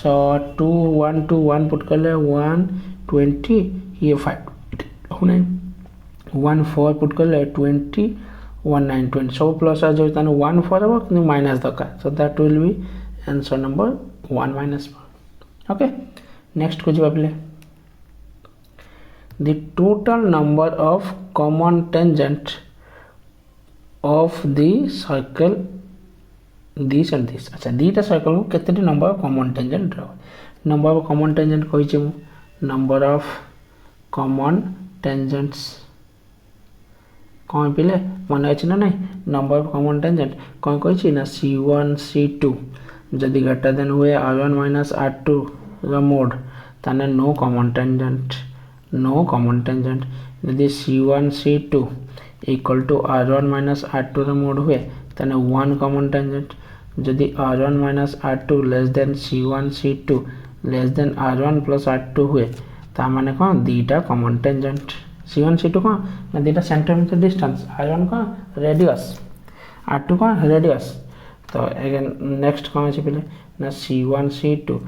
सो 2 1 2 1 पुट कर ले 1 20 ये 5 9 1 4 पुट कर ले 20 1 9 20 so plus आ जो ताने 1 4 हो कि minus दका so that will be answer number 1 minus 1 okay next को जवाब ले the total number of common tangent of the circle this and this अच्छा दीटा सर्कल को कितने नंबर ऑफ कॉमन टेंजेंट रहो नंबर ऑफ कॉमन टेंजेंट कहि छु नंबर ऑफ कॉमन टेंजेंट्स कौन पिले मन अछि ना नहीं नंबर ऑफ कॉमन टेंजेंट कौन कहि छि ना c1 c2 जदि ग्रेटर देन हुए r1 - r2 द मोड ताने no common tangent no common tangent यदि C1 C2 equal to R1 minus R2 mode हुए ताने 1 कॉमन टेंजेंट जदि R1 minus R2 less than C1 C2 less than R1 plus R2 हुए ता माने कौन दीटा कॉमन टेंजेंट C1 C2 कौन ना दीटा सेंटीमीटर डिस्टेंस R1 कौन रेडियस R2 कौन रेडियस तो अगेन नेक्स्ट कौन अच्छे पे ना C1 C2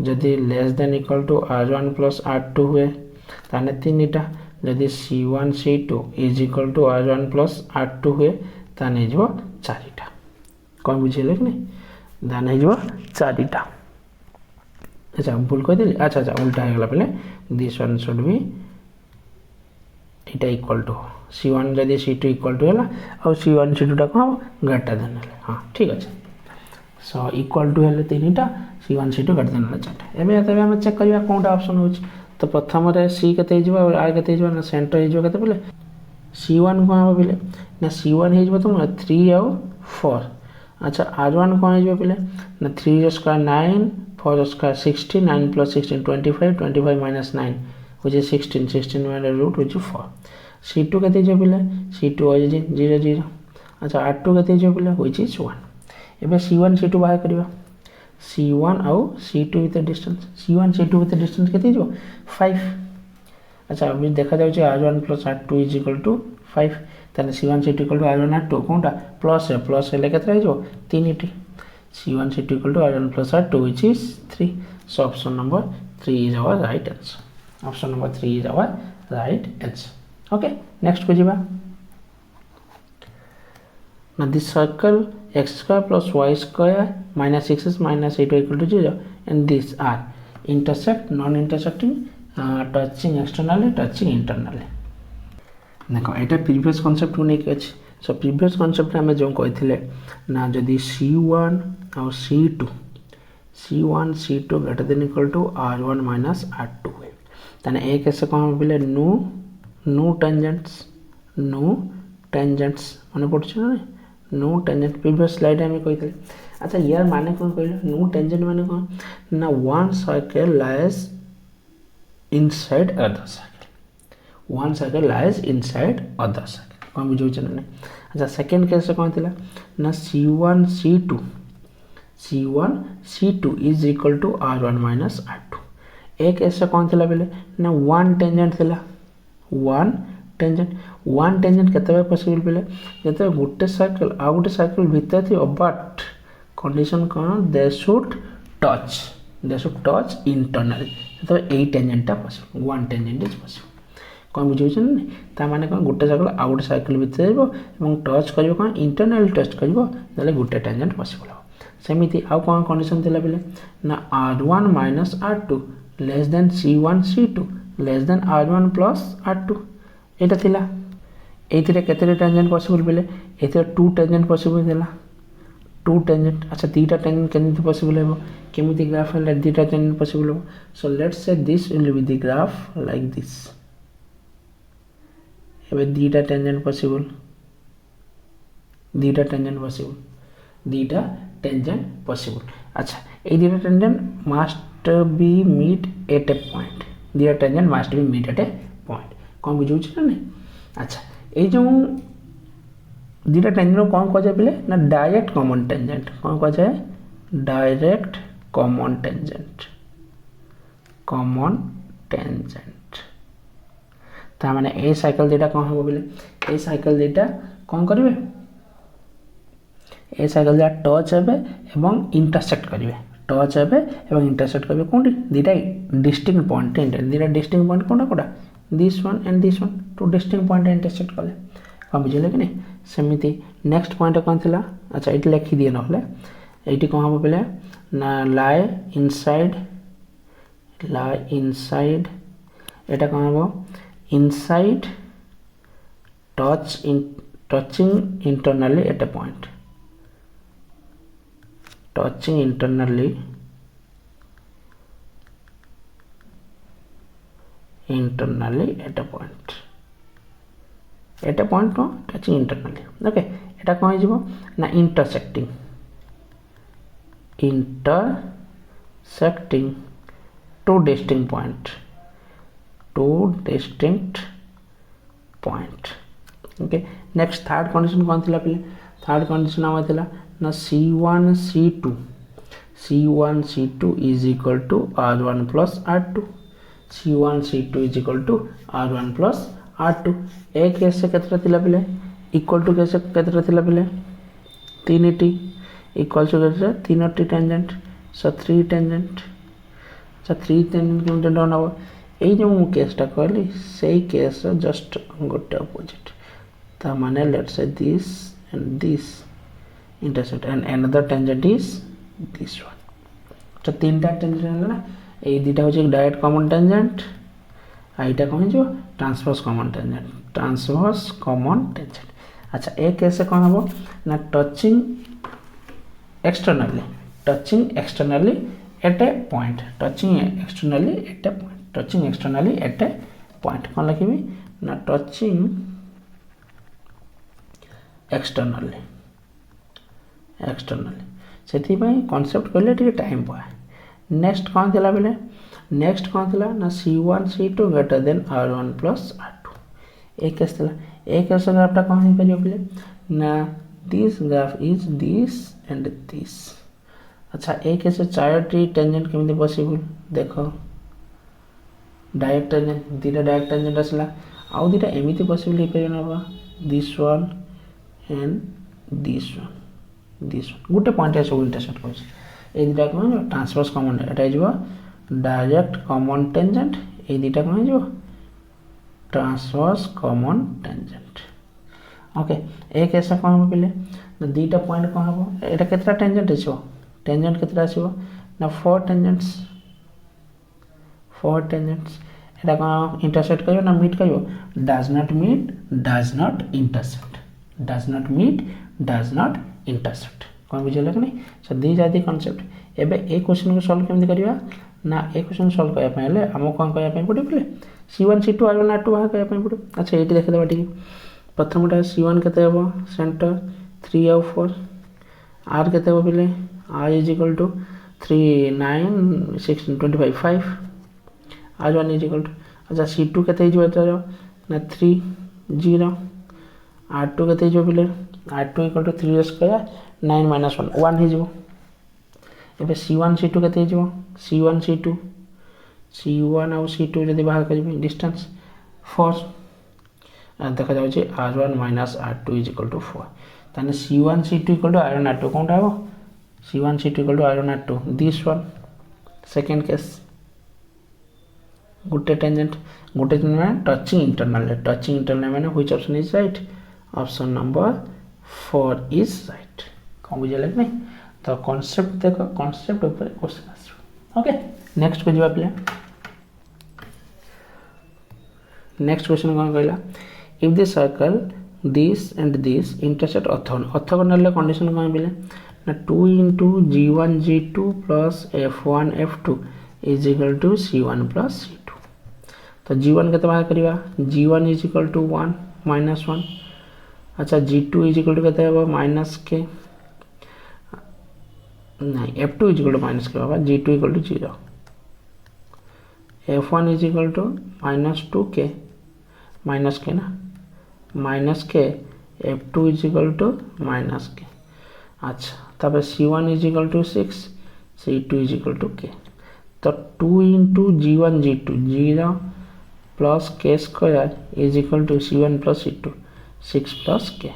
जदि less than equal to R1 plus R2 हुए ताने तीनटा जदि C1 C2 is equal to R1 plus R2 हुए ताने जो चारिटा कौन बुझेले कि नहीं दाने जो चारिटा अच्छा भूल कह दिली अच्छा अच्छा उल्टा हो गला पहले दिस वन शुड बी इटा इक्वल टू C1 जदि C2 इक्वल टू है और C1 C2 टा कौन ग्रेटर देन हाँ ठीक अच्छे सो इक्वल टू है तीनटा C1 C2 greater then chart एबे तबे हम चेक करिया कोनटा ऑप्शन हो तो प्रथम रे C केते हिजबो और R केते हिजबो ना सेंटर हिजबो केते बोले C1 कोन हो बोले ना C1 हिजबो तो 3 और 4 अच्छा R1 कोन हिजबो बोले ना 3 square 9 4 square 60 9 plus 16 25 25 minus 9 which is 16 16 में रूट which is 4 C2 केते हिजबो बोले C2 हो जे 0 0 अच्छा R2 केते हिजबो बोले which is 1 एबे C1 C2 बाहर करियो C1 और C2 with distance C1 C2 with distance केते हिजबो 5 अच्छा अभी देखा जाउ जे R1 plus R2 is equal to 5 ताने C1 C2 equal to R1 R2 कोनटा plus है केते हिजबो 3 टी C1 C2 equal to R1 plus R2 which is 3 so option number 3 is our right answer option number 3 is our right answer okay next को जीवा now this circle x square plus y square minus 6x minus 8 equal to 0 and these are intersect non-intersecting touching externally touching internally देखो एटा प्रीवियस कांसेप्ट को नहीं अछि सो प्रीवियस कांसेप्ट में जो कहथिले ना जदी C1 और C2 greater than equal to R1 minus R2 है तने एक ऐसे कौन बोले नो टेंजेंट्स माने पड़छ ना नो टेंजेंट प्रीवियस स्लाइड में कहथिले अच्छा यार माने कोन कहले नो टेंजेंट माने कोन ना one circle lies inside other circle one circle lies inside other circle कौन बुझौ छ ना अच्छा सेकंड केस से कौन थिला ना C1 C2 is equal to R1 minus R2 एक ऐसा कौन थिला बेले ना वन टेंजेंट थिला वन टेंजेंट केते पॉसिबल बेले जते गुटे सर्कल आ गुटे सर्कल भीतर थी बट कंडीशन कोन दे शुड टच इंटरनली तो ए tangent possible one tangent is possible कौन बुझौछन ता माने कोन गुटे सर्कल आ गुटे सर्कल भीतर जेबो एवं टच करिवो कोन इंटरनली टच करिवो तले गुटे टेंजेंट पॉसिबल हो सेमिति आ कोन कंडीशन थिला बेले ना R1 minus R2 less than C1 C2 less than R1 plus R2 एटा थिला एथिरे केते टेंजेंट पॉसिबल बेले एथिरे 2 टेंजेंट पॉसिबल थिला 2 टेंजेंट अच्छा 3टा टेंजेंट केमिति पॉसिबल हेबो केमिति ग्राफ है 3टा टेंजेंट पॉसिबल हेबो so let's say this will be the graph like this एबे 2टा टेंजेंट पॉसिबल 2टा टेंजेंट पॉसिबल अच्छा ए 2टा tangent must be meet at a point 2टा tangent must be meet at a point कौन बुझौ छ ना अच्छा ए जो 2टा टेंजेंट कौन कह जाय बोले ना डायरेक्ट कॉमन टेंजेंट कौन कह जाय डायरेक्ट कॉमन टेंजेंट ता माने ए साइकिल डेटा कौन हो बोले ए साइकिल डेटा कौन करिवे ए साइकिल डेटा टच हेबे एवं इंटरसेक्ट करिवे टच हेबे एवं इंटरसेक्ट करिवे कोंडी दीटा डिस्टिंक्ट पॉइंट दीटा डिस्टिंक्ट पॉइंट कोंडा this one and this one two distinct point intersect कले कौन बुझले कि नहीं सेमिति नेक्स्ट पॉइंट कौन थिला अच्छा एटी लिखि दिए नहले एटी कौन हो बोले ना लाई इनसाइड एटा कौन हो inside touching internally at a point touching internally at a point no touching internally okay eta kon hijibo na intersecting two distinct point to distinct point. Okay next third condition कौन थिला पे थर्ड कंडीशन आवा थिला ना C1 C2 is equal to R1 plus R2 C1 C2 is equal to R1 plus R2 ए केस से केतरा थिला पे इक्वल टू केस केतरा थिला पे 3t इक्वल टू केतरा 3t टेंजेंट सो 3 टेंजेंट अच्छा 3 टेंजेंट केमते डन हो এই যে ମୁଁ କେसटा कहली सेही केस जस्ट गोटे अपोजिट ता माने let's say this and this intersect and another tangent is this one तो तीन टा टेंजेंट है ना ए दुटा हो डायरेक्ट कॉमन टेंजेंट आईटा कौन जो ट्रांसवर्स कॉमन टेंजेंट अच्छा ए केस से कौन हम ना touching externally eight a point touching externally eight a point कौन लिखी ना टचिंग एक्सटर्नली से कॉन्सेप्ट कहले टी टाइम पाए नेक्स्ट कौन थिला बेले नेक्स्ट कौन थिला ना C1 C2 greater then R1 plus R2 एक केस थिला एक केस ग्राफटा कौन है करियो बेले ना this graph is this and this अच्छा एक केस चारोटी टेंजेंट केमिति पॉसिबल देखो डायरेक्ट टेंजेंट दुटा डायरेक्ट टेंजेंट आसला आउ दुटा एमिति पॉसिबल हे परियो ना this one and this one गोटे पॉइंट है सब इंटरसेक्ट कर ए दुटा कौन ट्रांसवर्स कॉमन एटा हो डायरेक्ट कॉमन टेंजेंट ए दुटा कौन हो ट्रांसवर्स कॉमन टेंजेंट ओके एक ऐसा कौन हम पहले दुटा पॉइंट कौन हम एटा केतरा टेंजेंट आछो टेंजेंट केतरा आछो ना 4 टेंजेंट्स एटा कौन इंटरसेक्ट करियो ना मीट करियो does not meet does not intersect कौन बुझे कि नहीं so these are the concept एबे ए क्वेश्चन को सॉल्व केमति करिया ना ए क्वेश्चन सॉल्व करया पहले हम कौन करया पय पड़े पहले C1 C2 R1 R2 बाहर करया पय पड़े अच्छा एटी देखे देबा ठीक प्रथमटा C1 केते हबो सेंटर 3 और 4 R केते हबो पहले R is equal to 3 9 16 25 5 R1 is equal to अच्छा C2 केते हिजो ना 3 0 R2 केते हिजो पहले R2 equal to 3 square 9 minus 1 1 हिजो एबे C1 C2 केते हिजो C1 और C2 जदि बाहर करिबे डिस्टेंस 4 देखा जाउछ R1 minus R2 is equal to 4 ताने C1 C2 equal to R1 R2 कोनटा हो C1 C2 equal to R1 R2 this one second case गोटे टेंजेंट में टचिंग इंटरनल माने which option is right option number 4 is right कौन बुझे लगे नहीं तो कॉन्सेप्ट देखो कॉन्सेप्ट ऊपर क्वेश्चन आसो ओके नेक्स्ट को जवाब ले नेक्स्ट क्वेश्चन कौन कहला if the circle this and this intersect orthogonal condition कौन मिले ना 2 into G1 G2 plus F1 F2 is equal to C1 plus C2 तो G1 केते बाहर करिवा G1 is equal to 1 minus 1 अच्छा G2 इज इक्वल टू केते हबो माइनस के नहीं F2 is equal to minus K बाबा G2 equal to 0 F1 is equal to minus 2 K minus के ना माइनस के F2 is equal to minus के अच्छा तब C1 is equal to 6 C2 is equal to K तो 2 into G1 G2 0 plus K square is equal to C1 plus C2 6 plus K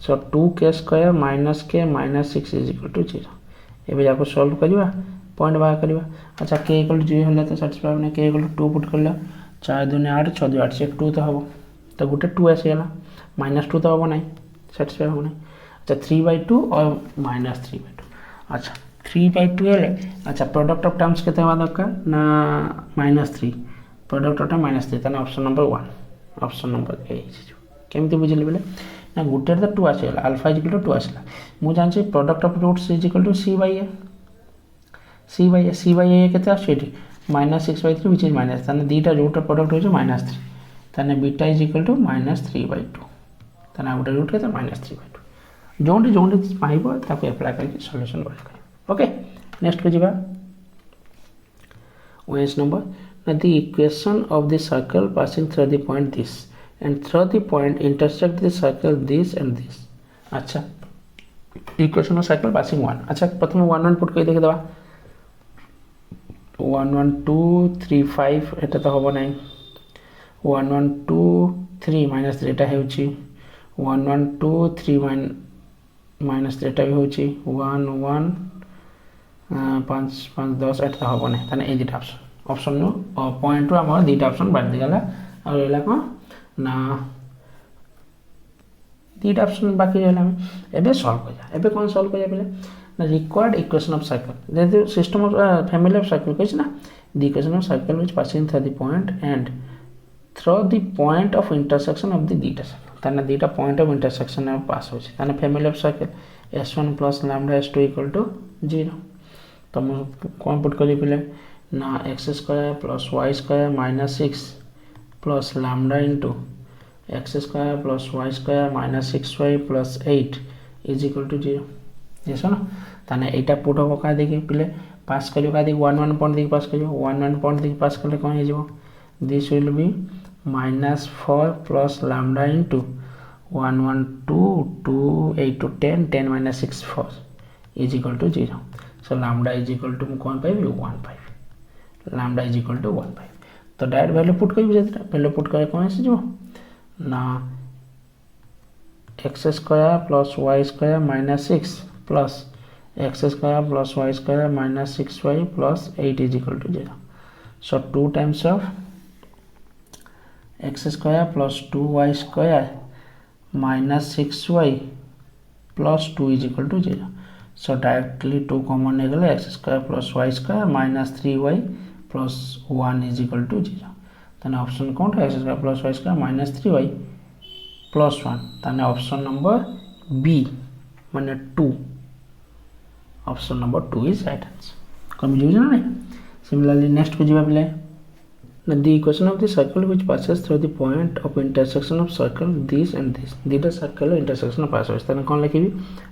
so 2 K square minus K minus 6 is equal to 0 एबे जाको सॉल्व करिवा पॉइंट बाहर करिवा अच्छा के इक्वल टू 0 होला तो सैटिस्फाई होने के इक्वल टू 2 पुट करला 4 2 8 6 2 8 से 2 तो हबो तो गोटे 2 आसीगला माइनस 2 तो हबो नहीं सैटिस्फाई हो नहीं अच्छा 3/2 और माइनस 3/2 अच्छा 3/2 है अच्छा प्रोडक्ट ऑफ टर्म्स केते हवा दरकार ना -3 प्रोडक्ट ऑफ टर्म -3 ताने ऑप्शन नंबर 1 ऑप्शन नंबर ए केमति बुझिले बेले ना गुटे तो 2 आसीगला अल्फा इज इक्वल टू 2 आसीला मु जानछि product of roots is equal to c by a केते आछेठी -6/3 व्हिच इज माइनस ताने दीटा रूट ऑफ प्रोडक्ट हो -3 ताने बीटा इज इक्वल टू -3/2 ताने आउट रूट केते -3/2 जोंडी पाइबो ताको अप्लाई करके सॉल्यूशन बाहर कर ओके नेक्स्ट को जीवा OS number Now the equation of the circle passing through the point this and through the point intersect the circle this and this. अच्छा इक्वेशन ऑफ सर्कल पासिंग 1. अच्छा प्रथम 1 1 पुट कर देखि दबा 1 1 2 3 5 एटा तो होबो नाही 1 1 2 3 माइनस 3 एटा हेउची 1 1 2 3 माइनस 3 एटा भी होउची 1 1 5 5 10 एटा होबो नाही तने ए दिटा ऑप्शन ऑप्शन नो पॉइंट रो हमर दिटा ऑप्शन बाड दिगला और एला को ना दीटा ऑप्शन बाकी रहला में एबे सॉल्व कर एबे कोन सॉल्व कर पहले ना रिक्वायर्ड इक्वेशन ऑफ सर्कल जे system of family of circle कहै ना the equation of circle which passing through the point and through the point of intersection of the दीटा सर्कल ताना दीटा पॉइंट ऑफ इंटरसेक्शन में पास होछि ताना family of circle s1 + λ s2 = 0 तो हम कोन पुट करी पहले ना x² + y² - 6 + λ x² + y² - 6y + 8 = 0 yes ना ताने एटा पुट हो का देखि पले पास करियो का देखि 1 1 पॉइंट देखि पास करियो 1 1 पॉइंट देखि पास करले कोन हे जेबो this will B -4 + λ * 1 1 2 2 8 to 10 10 - 6 4 = 0 so λ = कोन पाइबे 1 5 λ = 1 5 तो डायरेक्ट वैल्यू पुट करियो जेता पहले पुट करे कोन से जेबो ना x² + y² - 6 plus x² + y² - 6y + 8 = 0 so 2 times of x² + 2y² - 6y + 2 = 0 so directly 2 common निकले x² + y² - 3y + 1 = 0 then option कौन है x² + y² - 3y + 1 then option number B माने 2 option number 2 is right answer confusion ना similarly next को जीवा पहले the equation of the circle which passes through the point of intersection of circle this and this दीटा circle intersection pass होइस तने कोन लिखिबी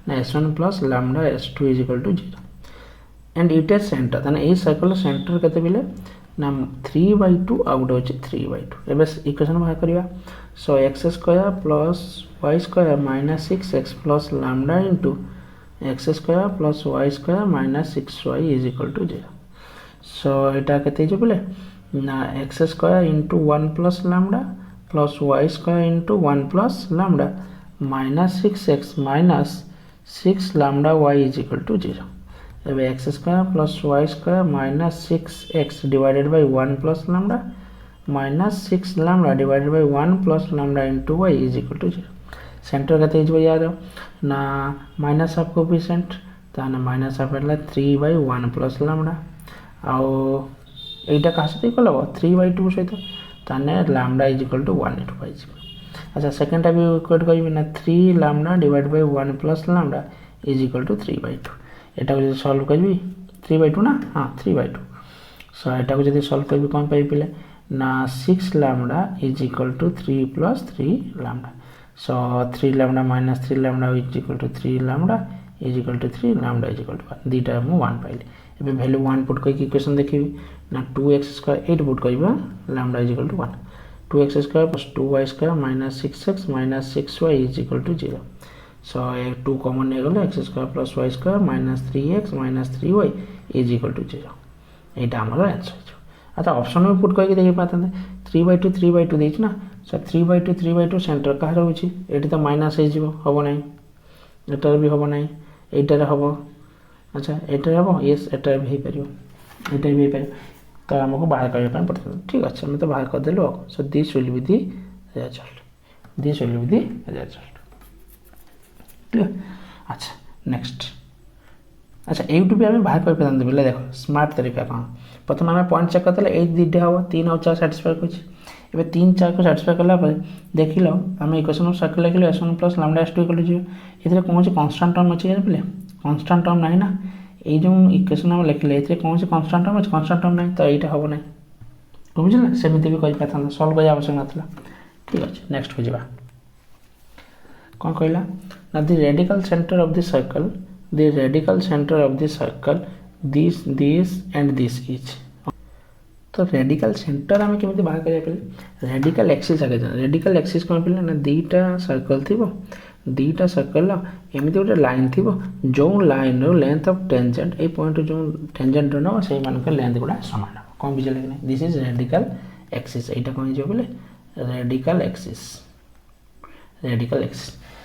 ना s1 + λ s2 = 0 and it is center तने ए सर्कल सेंटर केते बिले ना 3/2 आउट होछि 3/2 एबे इक्वेशन बाहर करिया सो x² + y² - 6x + λ * x² + y² - 6y = 0 सो एटा केते जे बोले ना x² * 1 + λ + y² * 1 + λ - 6x - 6 λy = 0 अब x² + y² - 6x divided by 1 + λ - 6 λ divided by 1 + λ into y = 0 centre का तेज याद ना माइनस ऑफ कोफिशिएंट ताना माइनस ऑफ एला 3/1 + λ आउ एटा का सते कलबो 3/2 सहित ताने λ = 1 * y अच्छा सेकंड टाइप इक्वेट करबी ना 3 λ divided by 1 + λ = 3/2 एटा को सॉल्व करबी 3/2 ना हां 3/2 सो एटा को जदी सॉल्व करबी कोन पाई पिले ना 6 λ = 3 + 3 λ so 3 λ - 3 λ = 3 λ = 3 λ = 1 दीटा मु 1 पाइले एबे वैल्यू 1 पुट करके इक्वेशन देखिबी ना 2x² 8 पुट करबा λ = 1 2x² + 2y² - 6x - 6y = 0 so 2 common ने गले x² + y² - 3x - 3y = 0 एटा हमर आंसर छ अच्छा ऑप्शन में पुट करके देखि पाते 3/2 3/2 देछ ना सो 3/2 सेंटर का रहउची एटी तो माइनस हे जीवो हबो नै एटर भी हबो नै एटर हबो अच्छा एटर हबो यस एटर भी परियो एटर भी परियो तो हमको बाहर करबा पय पड़त ठीक अछि हम तो बाहर कर देलो सो this will be the result clear अच्छा नेक्स्ट अच्छा यूट्यूब भी बाहर कर पे बोले देखो स्मार्ट तरीका कौन प्रथम आम पॉइंट चेक करते 8 2 हम 3 और 4 साटिस्फाई कर 3 4 को साटिस्फाई कलापर देख लो आम इक्वेशन ऑफ सर्कल लिखल s1 + λ s2 = 0 ये कौन से कांस्टेंट टर्म अच्छे पे कांस्टेंट टर्म ना ना ये जो इक्वेशन आम लिखले ये कौन से कांस्टेंट टर्म अच्छे कांस्टेंट टर्म ना तो यहाँ हम ना बुझे सेमती भी कही सल्व कर आवश्यक नाला ठीक अच्छे नेक्स्ट को जावा कौन कहला ना the radical centre of the circle this and this is तो रेडिकल सेंटर आम केमी बाहर करा पे रेडिकल एक्सिस आगे रेडिकल एक्सिस कौन पे ना दुईटा सर्कल थी दुईटा सर्कल एमती गोटे लाइन थी जो line length of tangent A point जो टेंजेंट ना से लेंथ गुड़ा सामान कौन बुझे कि दिस इज रेडिकल एक्सिस यहाँ कौन हो बोले रेडिकल एक्सिस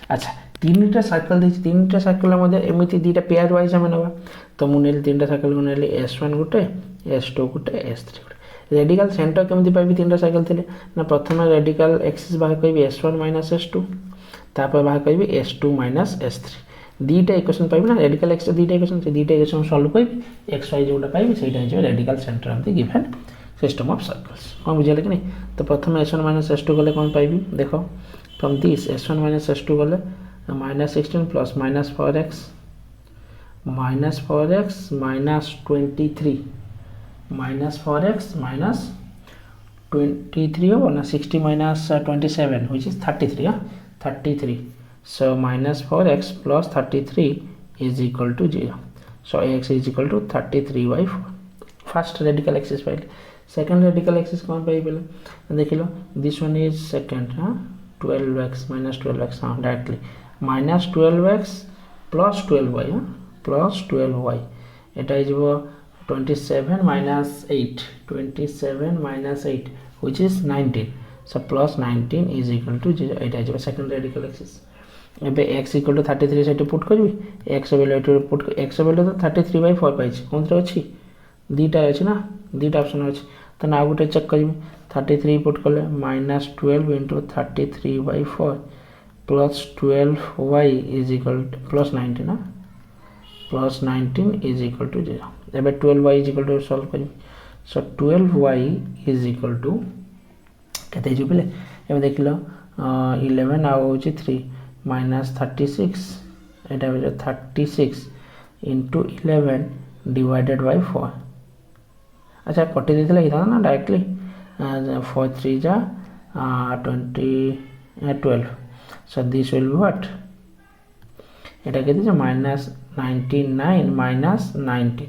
अच्छा तीन टा सर्कल देखिए तीन टा सर्कल एमती दुईटा पेयर वाइज आम ना तो मुझे तीन टा सर्कल को नेली S1 गोटे S2 गोटे S3 गोटे रेडिकल सेंटर केमती पाइबी तीन टा सर्कल थे ना प्रथम रेडिकल एक्सिस बाहर करी S1 माइनस S2 तापर बाहर करी S2 माइनस S3 दुईटा इक्वेशन पाइबी ना रेडिकल एक्सिस दुईटा इक्वेशन से दुईटा इक्वेशन सॉल्व करी एक्स वाई जोटा पाइबी से radical centre of the given system of circles कौन बुझे कि नहीं तो प्रथम S1 माइनस S2 गले कौन पाइबी देख from this S1 minus S2 गले minus 16 plus minus 4x minus 23 minus 4x minus 23 हो ना 60 minus 27 which is 33 33 so minus 4x plus 33 is equal to 0 so x is equal to 33 by 4 first radical axis file second radical axis कौन पाई पहले देख लो this one is second 12x minus 12x directly minus 12x plus 12y plus 12y এটা is 27 minus 8 27 minus 8 which is 19 so plus 19 is equal to 0 এটা is second radical axis एबे x equal to 33 से पुट करबी x value put x value तो 33 by 4 पाइछ कोन रे अछि दुईटा अछि ना दुईटा ऑप्शन अछि तो ना गोटे चेक करबी 33 पुट करले -12 into 33 by 4 plus 12y is equal to plus 19 ना plus 19 is equal to 0 एबे 12y is equal to solve करबी so 12y is equal to केते जो पले एबे देखिलो 11 आ होची 3 minus 36 এটা হলো 36 into 11 divided by 4 अच्छा कटि देथिला इथा ना डायरेक्टली 4 3 जा 12 so this will be what এটা কেতে যে minus 99 minus 19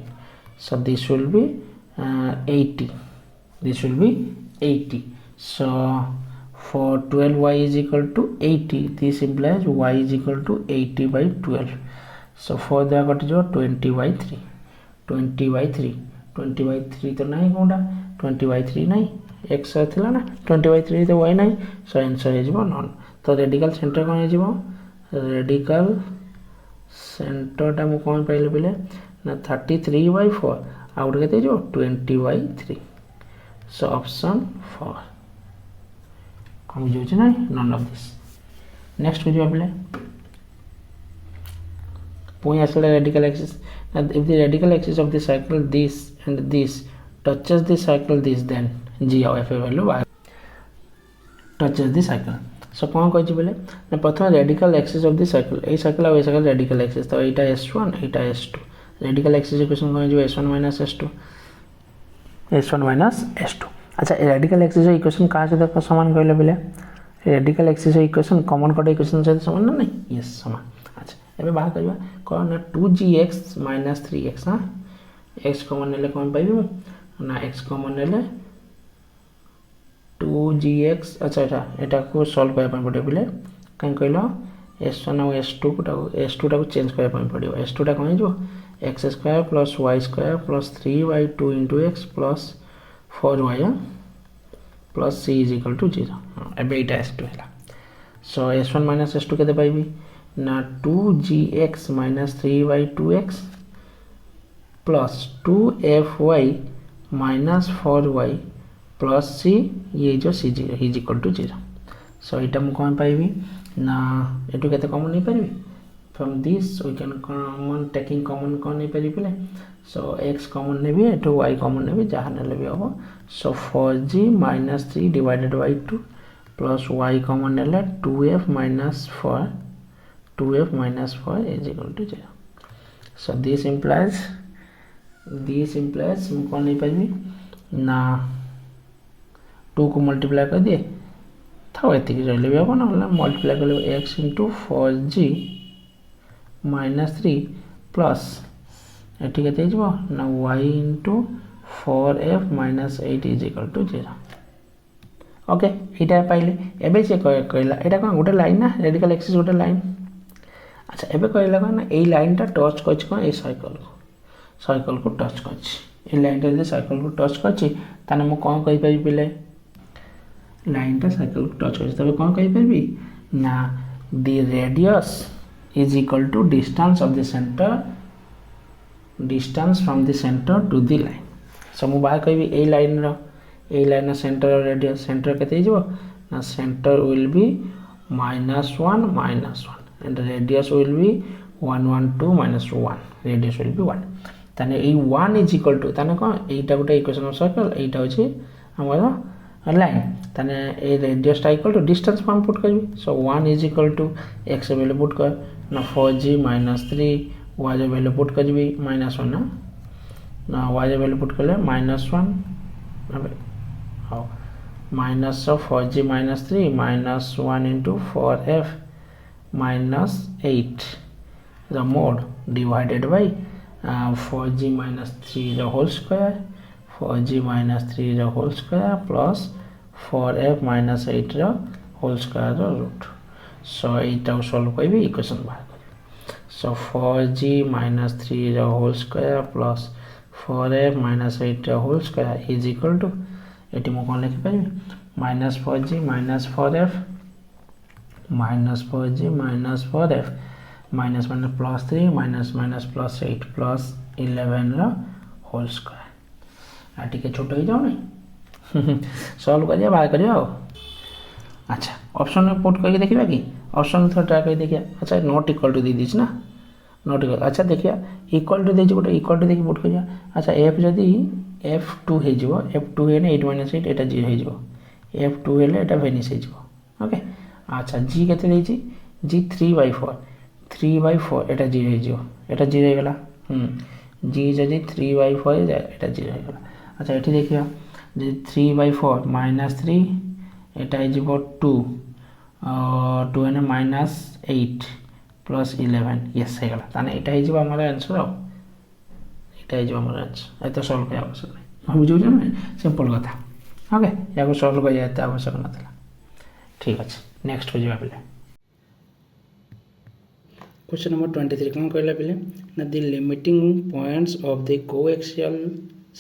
so this will be 80 this will be 80 so for 12y is equal to 80 this implies y is equal to 80 by 12 so for the got jo 20 by 3 20 by 3 20 by 3 तो नहीं कोंडा 20 by 3 नहीं x थिला ना 20 by 3 तो y नहीं so आंसर है जो नॉन तो रेडिकल सेंटर कोन है जो रेडिकल सेंटर टा मु कोन पाइले पले ना 33 by 4 आउट केते जो 20 by 3 so option 4 हम जो है ना नॉन ऑफ दिस नेक्स्ट बुझिबा पले पुनी आसले radical axis if the radical axis of the circle this and this touches the circle this then g of f value touches the circle so कौन कहछि बोले ना प्रथम radical axis of the circle a circle और ए सर्कल रेडिकल एक्सिस तो एटा s1 एटा s2 रेडिकल एक्सिस इक्वेशन कौन जो s1 minus s2 s1 minus s2 अच्छा रेडिकल एक्सिस इक्वेशन का से देखो समान कहले बोले radical axis equation common cut equation से समान ना नहीं यस समान अच्छा एबे बाहर करबा कोन ना 2gx minus 3x हां x कॉमन लेले कोन पाइबो ना x कॉमन लेले 2gx अच्छा एटा को सॉल्व करबा पड़े बोले कान कहलो s1 और s2 टा को चेंज करबा पड़ियो s2 टा कोन जो x² plus y² plus 3y2 into x plus 4y plus c is equal to 0 एबे एटा s2 हैला so s1 minus s2 केते पाइबी ना 2gx minus 3y2x plus 2fy minus 4y plus c ये जो c is equal to 0 so एटा मु कोन पाइबी ना एटु केते कॉमन नहीं पाइबी from this we can common taking common कोन नहीं पाइबी पले so x common ने भी एटु y common ने भी जहां ने भी हो so 4g minus 3 divided by 2 plus y common ने 2f minus 4 is equal to 0 so this implies हम कौन नहीं पाइबी ना 2 को मल्टीप्लाई कर दिए था एति की रहले भी हो ना मल्टीप्लाई कर ले x into 4g minus 3 plus एठी केते हिजबो ना y into 4f minus 8 is equal to 0. Okay यहाँ पाइले एबे से कहला यहाँ कौन गोटे लाइन ना रेडिकल एक्सिस गोटे लाइन अच्छा एबे कहला कौन ना यही लाइन टा टच कर कौन ये साइकिल को टच कर लाइन टा जो साइकिल को टच कर मुझे कौन कहीपर पे लाइन टा साइकिल को टच कर तब कौन कहीपर ना the radius is equal to distance of the centre distance from the centre to the line so मुझे बाहर कह यही लाइन सेंटर रेडियस सेंटर के ना centre will be -1 and radius will be 1 1 2 -1 radius will be 1 ताने ए 1 इज इक्वल टू ताने कौन एटा गोटे इक्वेशन ऑफ सर्कल एटा होची हमर लाइन ताने ए रेडियस टा equal to distance form put करबी so 1 is equal to x value put कर ना 4g -3 y वैल्यू पुट करबी -1 ना y वैल्यू पुट करले -1 minus of 4g minus 3 minus 1 into 4f minus 8 the mode divided by 4g minus 3 the whole square 4g minus 3 the whole square plus 4f minus 8 the whole square the root so এটা solve করবি ইকুয়েশন বার করবি so 4g minus 3 the whole square plus 4f minus 8 the whole square is equal to एटी मु कौन लिखिपारि -4g -4f -4g -4f minus minus plus 3 minus minus plus 8 plus 11 whole square आ टिके छोट हो जाओ नहीं सॉल्व करिया बाहर करिया अच्छा ऑप्शन में पुट करके देखिबा कि ऑप्शन थोड़ा ट्राई कर देखिया अच्छा नॉट इक्वल टू दे दीछ ना नॉट इक्वल अच्छा देखिया इक्वल टू दे गोटे इक्वल टू देखि पुट करिया अच्छा एफ जदी f2 हो f2 है 8 - 8 एटा 0 हो f2 है एटा वेनिस हो ओके अच्छा g केते देछि g 3/4 एटा 0 हो एटा 0 हो गला g जदी 3/4 एटा 0 हो गला अच्छा एठी देखिया जे 3/4 -3 एटा हो 2 2 है -8 प्लस 11 यस हो गला ताने एटा हो हमर आंसर এটা এই যে আমার आंसर এত সলভ করা আবশ্যক নাই আমি বুঝিছো না সিম্পল কথা ওকে ইয়াকু সলভ করা এত আবশ্যক নথিলা ঠিক আছে নেক্সট हो जाबा पिले क्वेश्चन नंबर 23 कोन कहला पिले ना the limiting points of the coaxial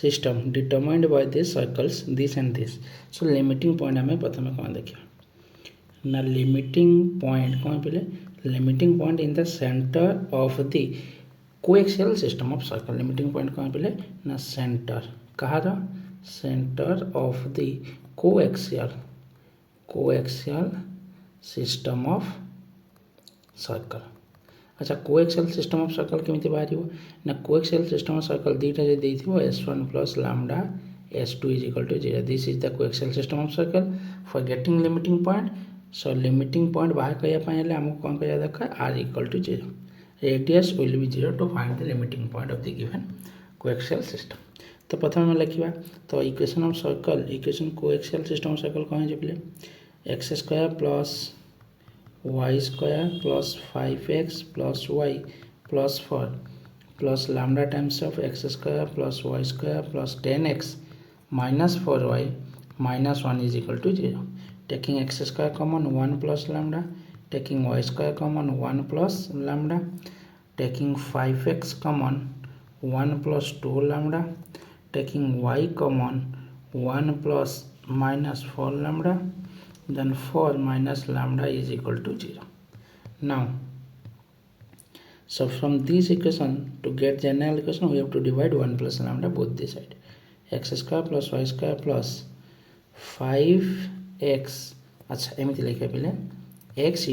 system determined by this circles this and this so limiting point हमें प्रथम कोन देखिया ना लिमिटिंग पॉइंट कोन पिले limiting point in the centre of the coaxial system of circle limiting point कहाँ पे ना सेंटर कहाँ centre of the coaxial system of circle अच्छा कोएक्सियल सिस्टम ऑफ सर्कल केमिति बाहर ना कोएक्सियल सिस्टम ऑफ सर्कल दीटा जे देथिबो s1 plus lambda s2 is equal to 0 this is the coaxial system of circle for getting limiting point so limiting point बाहर करिया पय हले हमको कोन करिया दरकार r equal to 0 radius will be 0 to find the limiting point of the given coaxial system तो प्रथम में लिखिबा तो equation of circle equation coaxial system of circle कौन है पहले x² plus y² plus 5x plus y plus 4 plus lambda times of x² plus y² plus 10x minus 4y minus 1 is equal to 0 taking x² common 1 plus lambda taking y² common 1 plus lambda taking 5x common 1 plus 2 lambda taking y common 1 plus minus 4 lambda then 4 minus lambda is equal to 0 now so from this equation to get general equation we have to divide 1 plus lambda both the side x² plus y² plus 5x अच्छा एमती लिखा पे x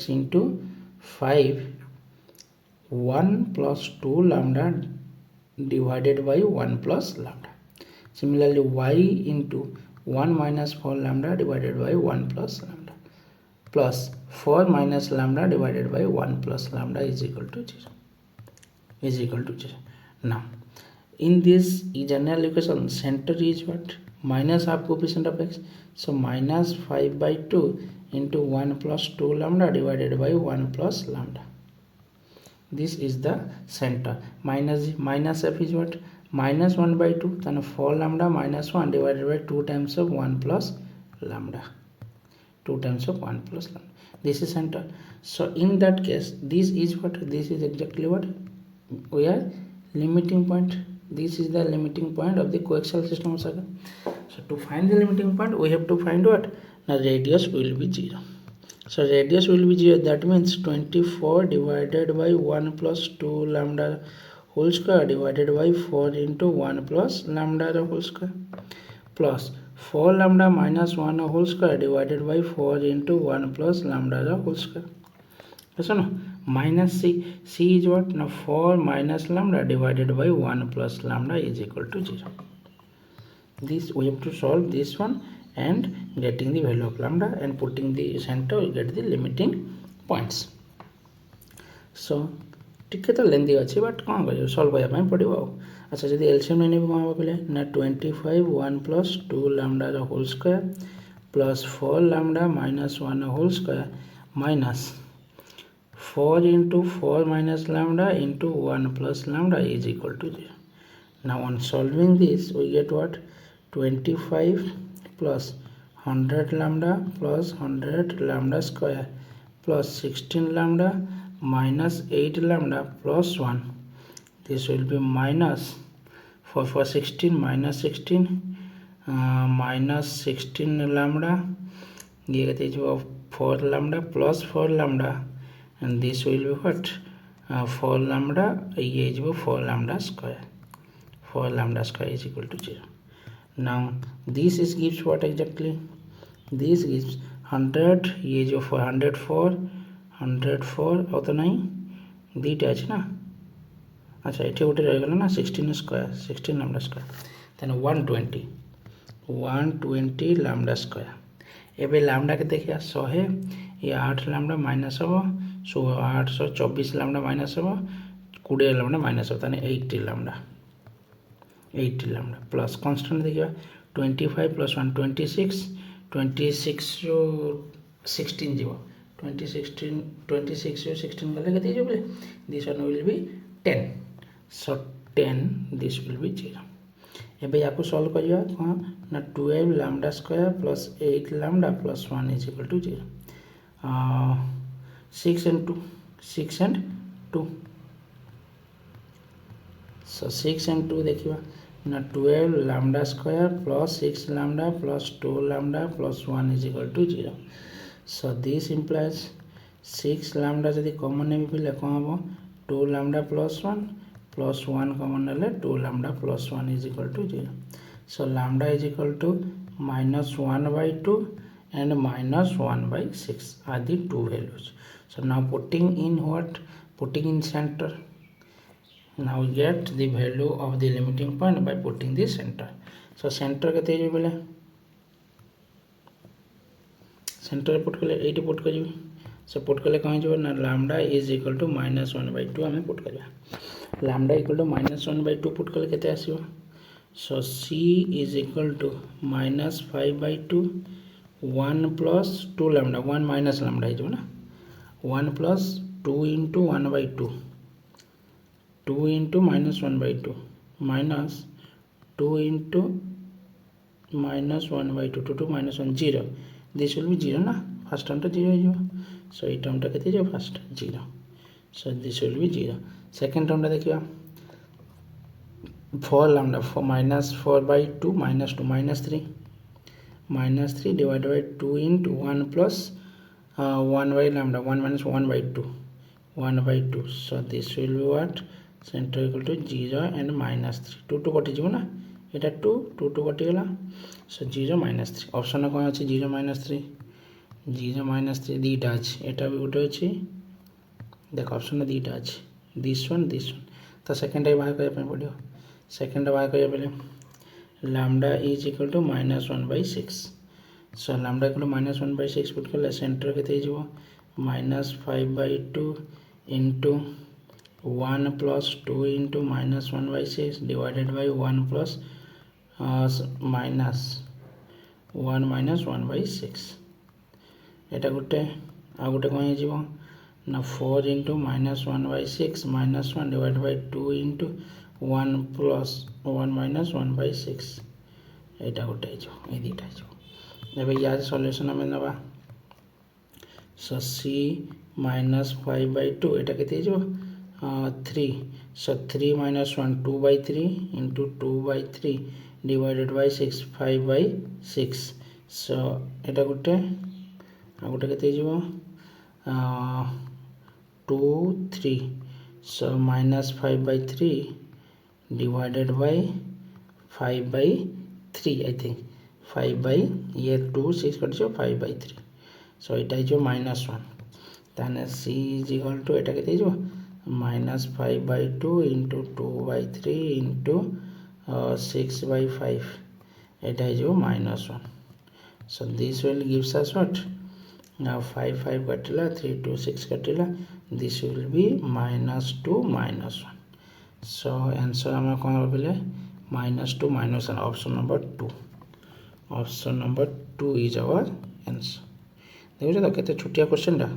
into 5 1 plus 2 lambda divided by 1 plus lambda similarly y into 1 minus 4 lambda divided by 1 plus lambda plus 4 minus lambda divided by 1 plus lambda is equal to 0 now in this general equation center is what minus half coefficient of x so minus 5/2 into 1 plus 2 lambda divided by 1 plus lambda this is the center. Minus g minus f is what? Minus 1 by 2. Then 4 lambda minus 1 divided by 2 times of 1 plus lambda. 2 times of 1 plus lambda. This is center. So in that case, this is what? This is exactly what? We are limiting point. This is the limiting point of the coaxial system of circle. So to find the limiting point, we have to find what? Now radius will be 0. So radius will be 0. That means 24 divided by 1 plus 2 lambda whole square divided by 4 into 1 plus lambda the whole square plus 4 lambda minus 1 whole square divided by 4 into 1 plus lambda the whole square. Yes or no? Minus c. C is what? Now 4 minus lambda divided by 1 plus lambda is equal to 0. This we have to solve this one and getting the value of lambda and putting the center, we get the limiting points. So टिके तो लेंदी अच्छे बट कौन कर सल्व करने पड़ो। अच्छा जब एलसीएम नहीं कौन हम कहले ना 25 1 plus 2 lambda the whole square plus 4 lambda minus 1 whole square minus 4 into 4 minus lambda into 1 plus lambda is equal to 0. Now on solving this, we get what? 25 plus 100 lambda plus 100 lambda square plus 16 lambda minus 8 lambda plus 1. This will be minus for 16 minus 16 minus 16 lambda. ये कहते हैं 4 lambda plus 4 lambda and this will be what? 4 lambda. ये जो 4 lambda square. 4 lambda square is equal to 0. Now this is gives what exactly? This gives 100. ये जो 104 और तो नहीं दीटा अच्छे ना. अच्छा ये गोटे रहीगला ना 16 square 16 lambda square then 120 lambda square एवं लैम्डा के देखिए 100 ये 8 लैम्डा माइनस हम 824 लैम्डा माइनस हम 20 लैम्डा माइनस हम ताने 80 लैम्डा प्लस कांस्टेंट देखिए 25 प्लस 1 26 जो 16 जीव 26 16 गले के बोले this one will be 10. So 10 this will be 0. एबे याको सॉल्व करिया कौन ना 12 lambda square plus 8 lambda plus 1 is equal to 0. 6 and 2 so 6 and 2 देखिए ना 12 lambda square plus 6 lambda plus 2 lambda plus 1 is equal to 0. So this implies 6 lambda जदि कॉमन ने भी कौन हम 2 lambda plus 1 plus 1 कॉमन ना 2 lambda plus 1 is equal to 0. So lambda is equal to minus 1 by 2 and minus 1 by 6 are the two values. So now putting in center, now we get the value of the limiting point by putting the center. So center के बोले सेंटर पुट कले 8 पुट करी सो पुट कले कहीं जो ना lambda is equal to minus 1 by 2 हमें पुट करिया lambda equal to minus 1 by 2 put कले केते आसीबो so c is equal to minus 5 by 2 1 plus 2 lambda 1 minus lambda है जो ना 1 plus 2 into 1 by 2 2 into minus 1 by 2 minus 2 into minus 1 by 2 2 minus 1 0. This will be 0 na first term to 0 is so ये term टा कहते हैं first 0. So this will be 0. Second term टा देखिए 4 lambda 4 minus 4 by 2 minus 2 minus 3 divided by 2 into 1 plus 1 by lambda 1 minus 1 by 2 1 by 2. So this will be what center equal to 0 and minus 3 2 to कटि ना এটা 2 2 2 कटिगला सो 0 माइनस 3 ऑप्शन कौन अच्छे 0 माइनस 3 दीटा अच्छे एटा भी गोटे अच्छे देख ऑप्शन दीटा अच्छे दिस वन तो सेकेंड बाहर करने पड़ो सेकेंड बाहर करें lambda is equal to minus 1 by 6 so lambda equal to minus 1 by 6 put कले सेंटर के minus 5 by 2 into 1 plus 2 into minus 1 by 6 divided by 1 plus minus 1 minus 1 by 6 एटा गोटे आ गोटे कौन हो ना 4 into -1/6 -1 divide by 2 into 1 plus 1 minus 1/6 एटा गोटे ये दुटा हो यार सल्यूशन आम ना सो सी -5/2 एटा के 3 सो 3 - 1 2/3 इंटू 2/3 डिवाइडेड बाय 6 5/6 सो एटा गोटे के 2 3 so -5/3 divided by 5/3 I think 5 by ये 2 6 कट 5/3 so এটা है -1 ताने c is equal to এটা के -5/2 into 2/3 into 6/5 এটা है -1 so this will gives us what now 5 5 कटिला 3 2 6 कटिला this will be -2 -1 so answer आम कौन बोले -2 -1 option number 2 option number 2 is our answer देखो तो केते छोटिया क्वेश्चन टा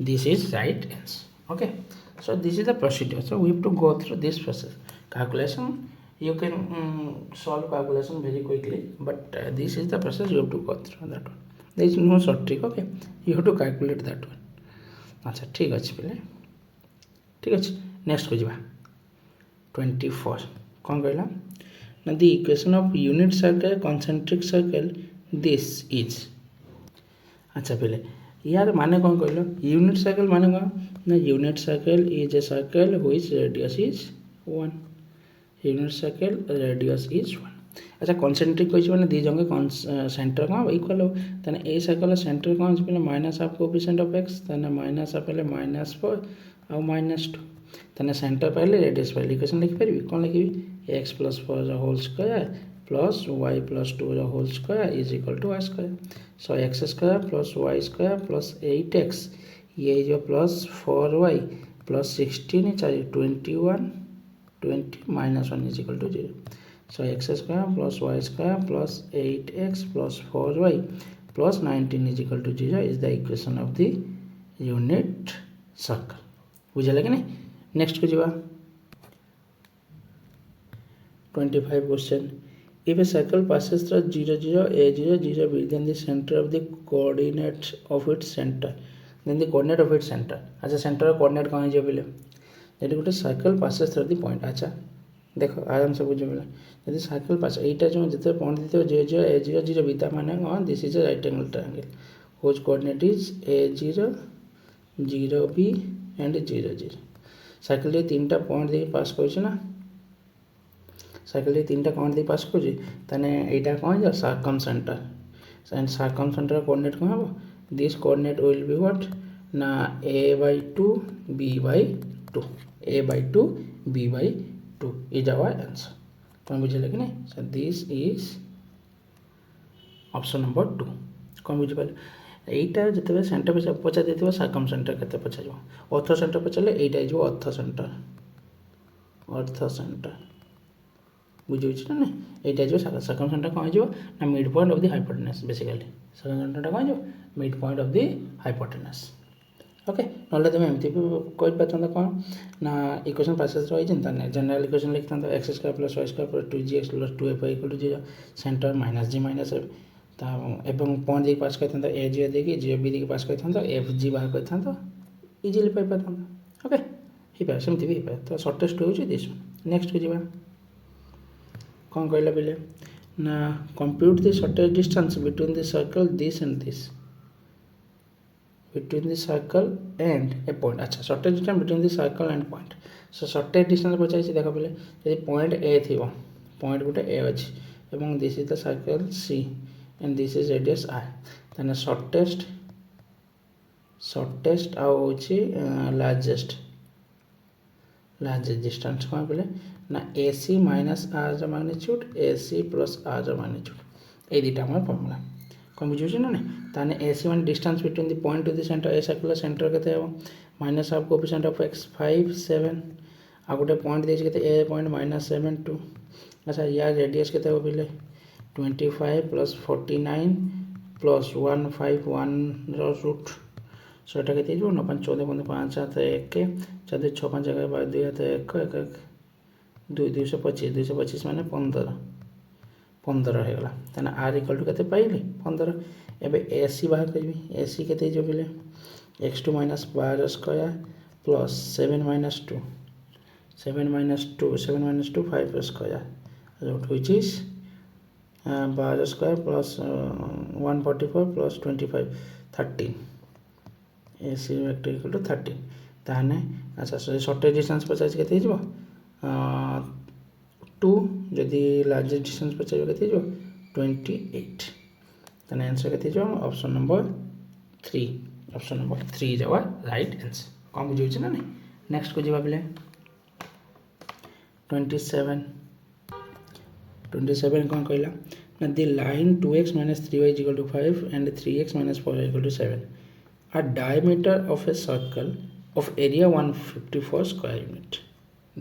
this is right answer okay so this is the procedure so we have to go through this process calculation you can solve calculation very quickly but this is the process you have to go through that one there is no short trick okay you have to calculate that one अच्छा ठीक अच्छे पे ठीक अच्छे नेक्स्ट को जावा 24 कौन कहला ना the equation of unit circle concentric circle this is अच्छा पहले यार माने कौन कहलो यूनिट सर्कल माने कौन ना unit circle is a circle which radius is 1 unit circle radius is 1 अच्छा कॉन्सेंट्रिक कह मैंने दी जंग सेंटर कौन इक्वल हो तेना ए सर्कल सेंटर कौन पे -1/2 कोएफिशिएंट ऑफ x तेना -1 पहले -4 और -2 तेना सेंटर पहले रेडियस पहले इक्वेशन लिख पारि कौन लिखी x + 4 whole square plus y + 2 whole square is equal to y square so x square plus y square plus 8x ये जो plus 4y plus 16 21 20 -1 is equal to 0 so x square plus y square plus 8x plus 4y plus 19 is equal to 0 is the equation of the unit circle बुझे कि नहीं नेक्स्ट को जीवा 25 question if a circle passes through 0 0 a0 0 within the center of the coordinates of its center then the coordinate of its center अच्छा सेंटर कोऑर्डिनेट कौन है बोले यदि गोटे circle passes through the point अच्छा देख आराम से बुझे बोले यदि सर्कल पास एटा जो जिते पॉइंट देते 0 0 a0 0 बीता माने कौन this is a right angle triangle which coordinate is a0 0b and 0 0 circle रे तीनटा पॉइंट दे पास करछ ना सर्कल रे तीनटा पॉइंट दे पास करछ तने एटा कौन जा circum centre and circum centre coordinate कौन हो this coordinate will be what ना a/2 b/2 a/2 b/2 is our answer कौन बुझे कि नहीं so this is option number 2 कौन बुझे पारे एटा जते सेंटर पे पचा देथिबो सर्कम सेंटर केते पचा जो ऑर्थो सेंटर पचाले एटा जो ऑर्थो सेंटर बुझे ना नहीं एटा जो सर्कम सेंटर कौन जो ना mid point of the hypotenuse basically circum centre कौन जो mid point of the hypotenuse okay ना तुम एमती कही पाता कौन ना इक्वेशन पासेस रही जनरल इक्वेशन लिखता x square plus y square plus 2gx plus 2fy = 0 centre -g -f एवं पॉइंट देखिए पास करता a 0 देखिए 0 b देखिए पास करता f g बाहर करता इजिली पाई पाता ओके ही पाए सेमती भी पाए तो शॉर्टेस्ट हो दिस नेक्स्ट को जीवा कौन कहला बोले ना compute the shortest distance between the circle this and this between the circle and a point अच्छा shortest distance between the circle and point so shortest distance पचाई देखा बोले यदि point A थी point गोटे A अच्छी एवं this is the circle C and this is radius I ताने shortest आउ होची largest distance कौन बोले ना AC minus R ज magnitude AC plus R ज magnitude ये दीटा हमारा फॉर्मूला कौन बुझे ना ताने AC one distance between the point two the centre a circular centre केते हो -1/2 कोएफिशिएंट ऑफ x 5 7 आ गोटे पॉइंट देछि केते a पॉइंट -7 2 अच्छा यार रेडियस केते हो बोले 25 + 49 प्लस 151 रूट सो एटा केते जो 9 5 14 15 5 7 1 4 6 5 1 2 2 1 1 1 2 225 माने 15 ହେଇଗଲା ତାନେ r इक्वल टू केते पाइली 15 एबे ac बाहर करबी ac केते जो बिले x2 - 12 square plus 7 - 2 7 - 2 5 square root which is 12 square plus 144 plus 25 13 ac vector equal to 13 ताने अच्छा शॉर्टेज डिस्टेंस पचास केते हिजबो 2 जदि लार्जेस्ट डिस्टेंस पचास केते हिजबो 28 ताने आंसर केते हिजबो option number 3 option number 3 is our right answer कम बुझै छै ना नहीं नेक्स्ट को जिबा बिले 27 कौन कहला ना the line 2x minus 3y is equal to 5 and 3x minus 4y is equal to 7 a diameter of a circle of area 154 square unit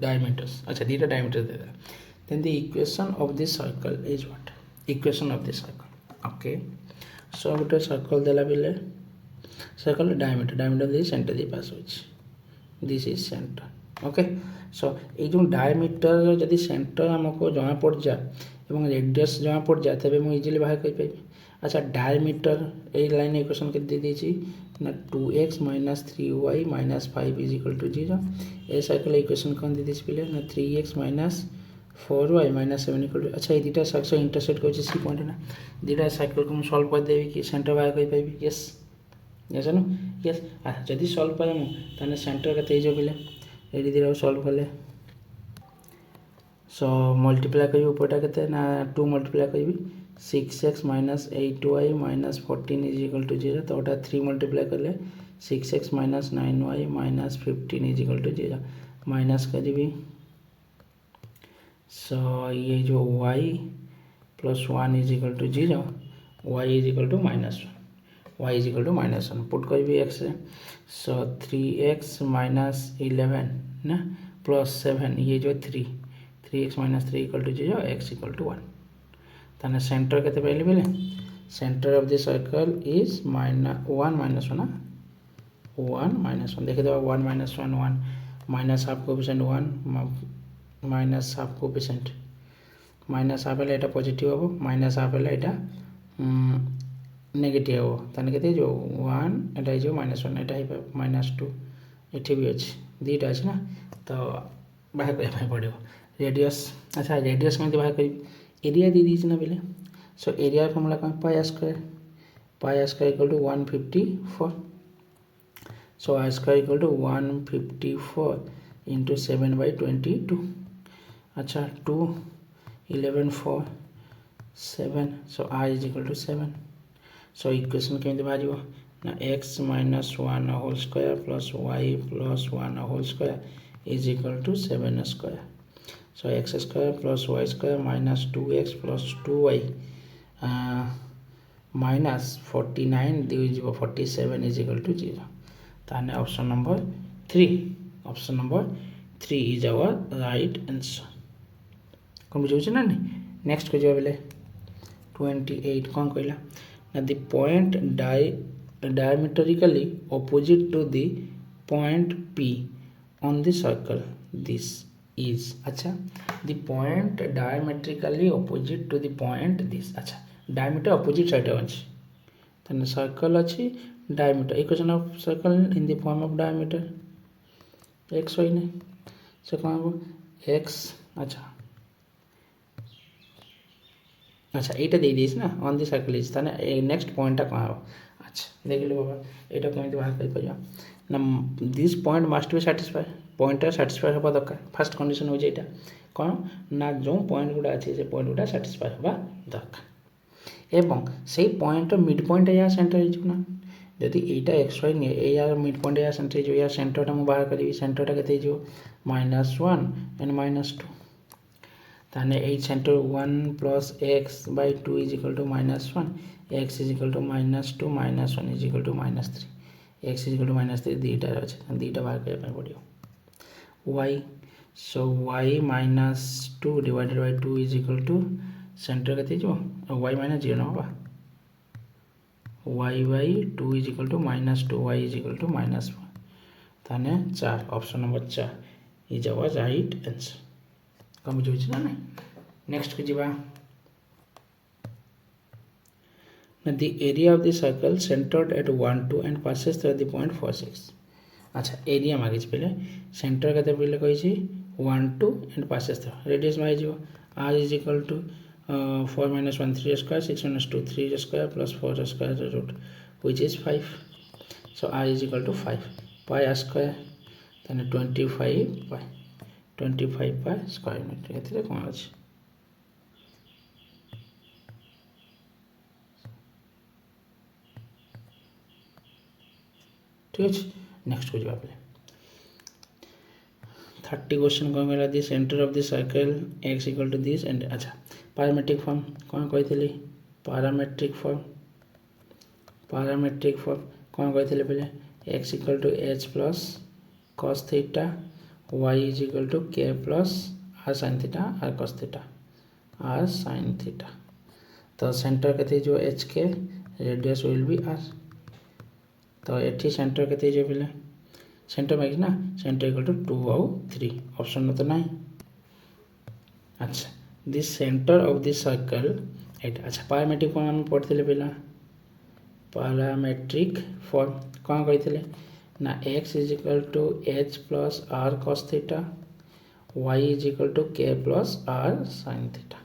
diameters अच्छा दीटा diameter they then the equation of this circle is what equation of this circle okay so गोटे circle देला बिले circle diameter दे center दे पास होची this is center okay so ये जो diameter जदि center हमको जहाँ पड़ जाए एवं रेडियस जहाँ पड़ जाए तबे मैं इजीली बाहर कर पाइबी अच्छा डायमीटर ए लाइन इक्वेशन के दे दीची ना 2x - 3y - 5 is equal to 0 a circle equation कौन दे दीची पहले ना 3x - 4y - 7 इक्वल टू अच्छा ये दीटा सर्कल इंटरसेक्ट कर सी पॉइंट ना दीटा सर्कल को सॉल्व कर देबी कि सेंटर बाहर कर पाइबी यस यस नो यस जदि सॉल्व करे मु ताने सेंटर के तेज बिले एडी दिरा सॉल्व करले सो मल्टीप्लाई करी ऊपरटा केते ना 2 मल्टीप्लाई करबी 6x - 8y - 14 is equal to 0 तो ओटा 3 मल्टीप्लाई करले 6x - 9y - 15 is equal to 0 minus करबी सो ये जो y + 1 is equal to 0 y is equal to -1 y is equal to -1 put करबी x सो 3x - 11 ना प्लस 7 ये जो 3x - 3 equal to 0 x equal to 1 ताने सेंटर केते पहले बेले centre of the circle is -1 - 1 -1 देखे दो 1 - 1 1 minus half coefficient 1 minus half coefficient minus half है एटा पॉजिटिव हो माइनस हाफ है एटा नेगेटिव हो ताने केते जो 1 एटा जो -1 एटा -2 एठी भी अछि दीटा अछि ना तो बाहर कर पड़ो रेडियस अच्छा रेडियस में बाहर कर एरिया दे दीजिए ना बेले सो एरिया फॉर्मूला कौन pi square equal to 154 so r square equal to 154 into 7/22 अच्छा 2 11 4 7 so r is equal to 7 so equation केमती बाहर ना x - 1 whole square plus y + 1 whole square is equal to 7 square so x square plus y square minus 2x plus 2y minus 49 divided by 47 is equal to 0 ताने option number 3 is our right answer कौन बुझे ना नहीं नेक्स्ट को जवाब ले 28 कौन कहला ना the point diametrically opposite to the point P on the circle this is अच्छा the point diametrically opposite to the point this अच्छा diameter opposite side अछि तने circle अछि diameter equation of circle in the form of diameter x y ने से कौन हो x अच्छा एटा दे दिस ना on the circle is तने नेक्स्ट पॉइंट ता कहां हो अच्छा देख लो बाबा एटा केमति बाहर कर परिया ना this point must be satisfy point satisfy होबा दरकार फर्स्ट कंडीशन हो जेटा कौन ना जो पॉइंट गुडा अछि से पॉइंट गुडा सैटिस्फाई होबा दरकार एवं से पॉइंट मिड पॉइंट या सेंटर हिजु ना यदि एटा एक्स वाई ने ए या मिड पॉइंट या सेंटर हिजु या सेंटर टा मु बाहर करी सेंटर टा केते हिजु -1 एंड -2 ताने ए centre 1 + x/2 is equal to -1 x is equal to -2 -1 is equal to -3 x is equal to -3 दीटा अछि दीटा बाहर करे पड़ियो y so y - 2 / 2 is equal to center केते जो y - 0 ना होबा y/2 is equal to -2 y is equal to -1 ताने 4 option number 4 is our right answer कम बुझे ना नहीं नेक्स्ट को जीवा the area of the circle centered at 1 2 and passes through the point 4 6 अच्छा एरिया मागे पहले सेंटर के पहले कही 1 2 एंड पासेस थ्रू रेडियस मागे r is equal to 4 - 1 3 square 6 - 2 3 square plus 4 square root which is 5 so r is equal to 5 pi r square ताने 25 पाई स्क्वायर मीटर एथिरे कोन अछि ठीक है नेक्स्ट को जवाब ले 30 क्वेश्चन कौन कहला the centre of the circle x equal to this and अच्छा पैरामेट्रिक फॉर्म कौन कही पैरामेट्रिक फॉर्म कौन कही पहले x equal to h plus cos theta y is equal to k plus r sin theta r sin theta तो सेंटर के जो h के रेडियस विल बी r तो ये सेंटर के पहले सेंटर मांगी ना सेंटर इक्वल टू 2 और 3 ऑप्शन में तो नहीं अच्छा this centre of this circle at अच्छा पैरामेट्रिक फॉर्म आम पढ़ते पहला पैरामेट्रिक फॉर्म कौन कही ना x is equal to h plus r cos theta y is equal to k plus r sin theta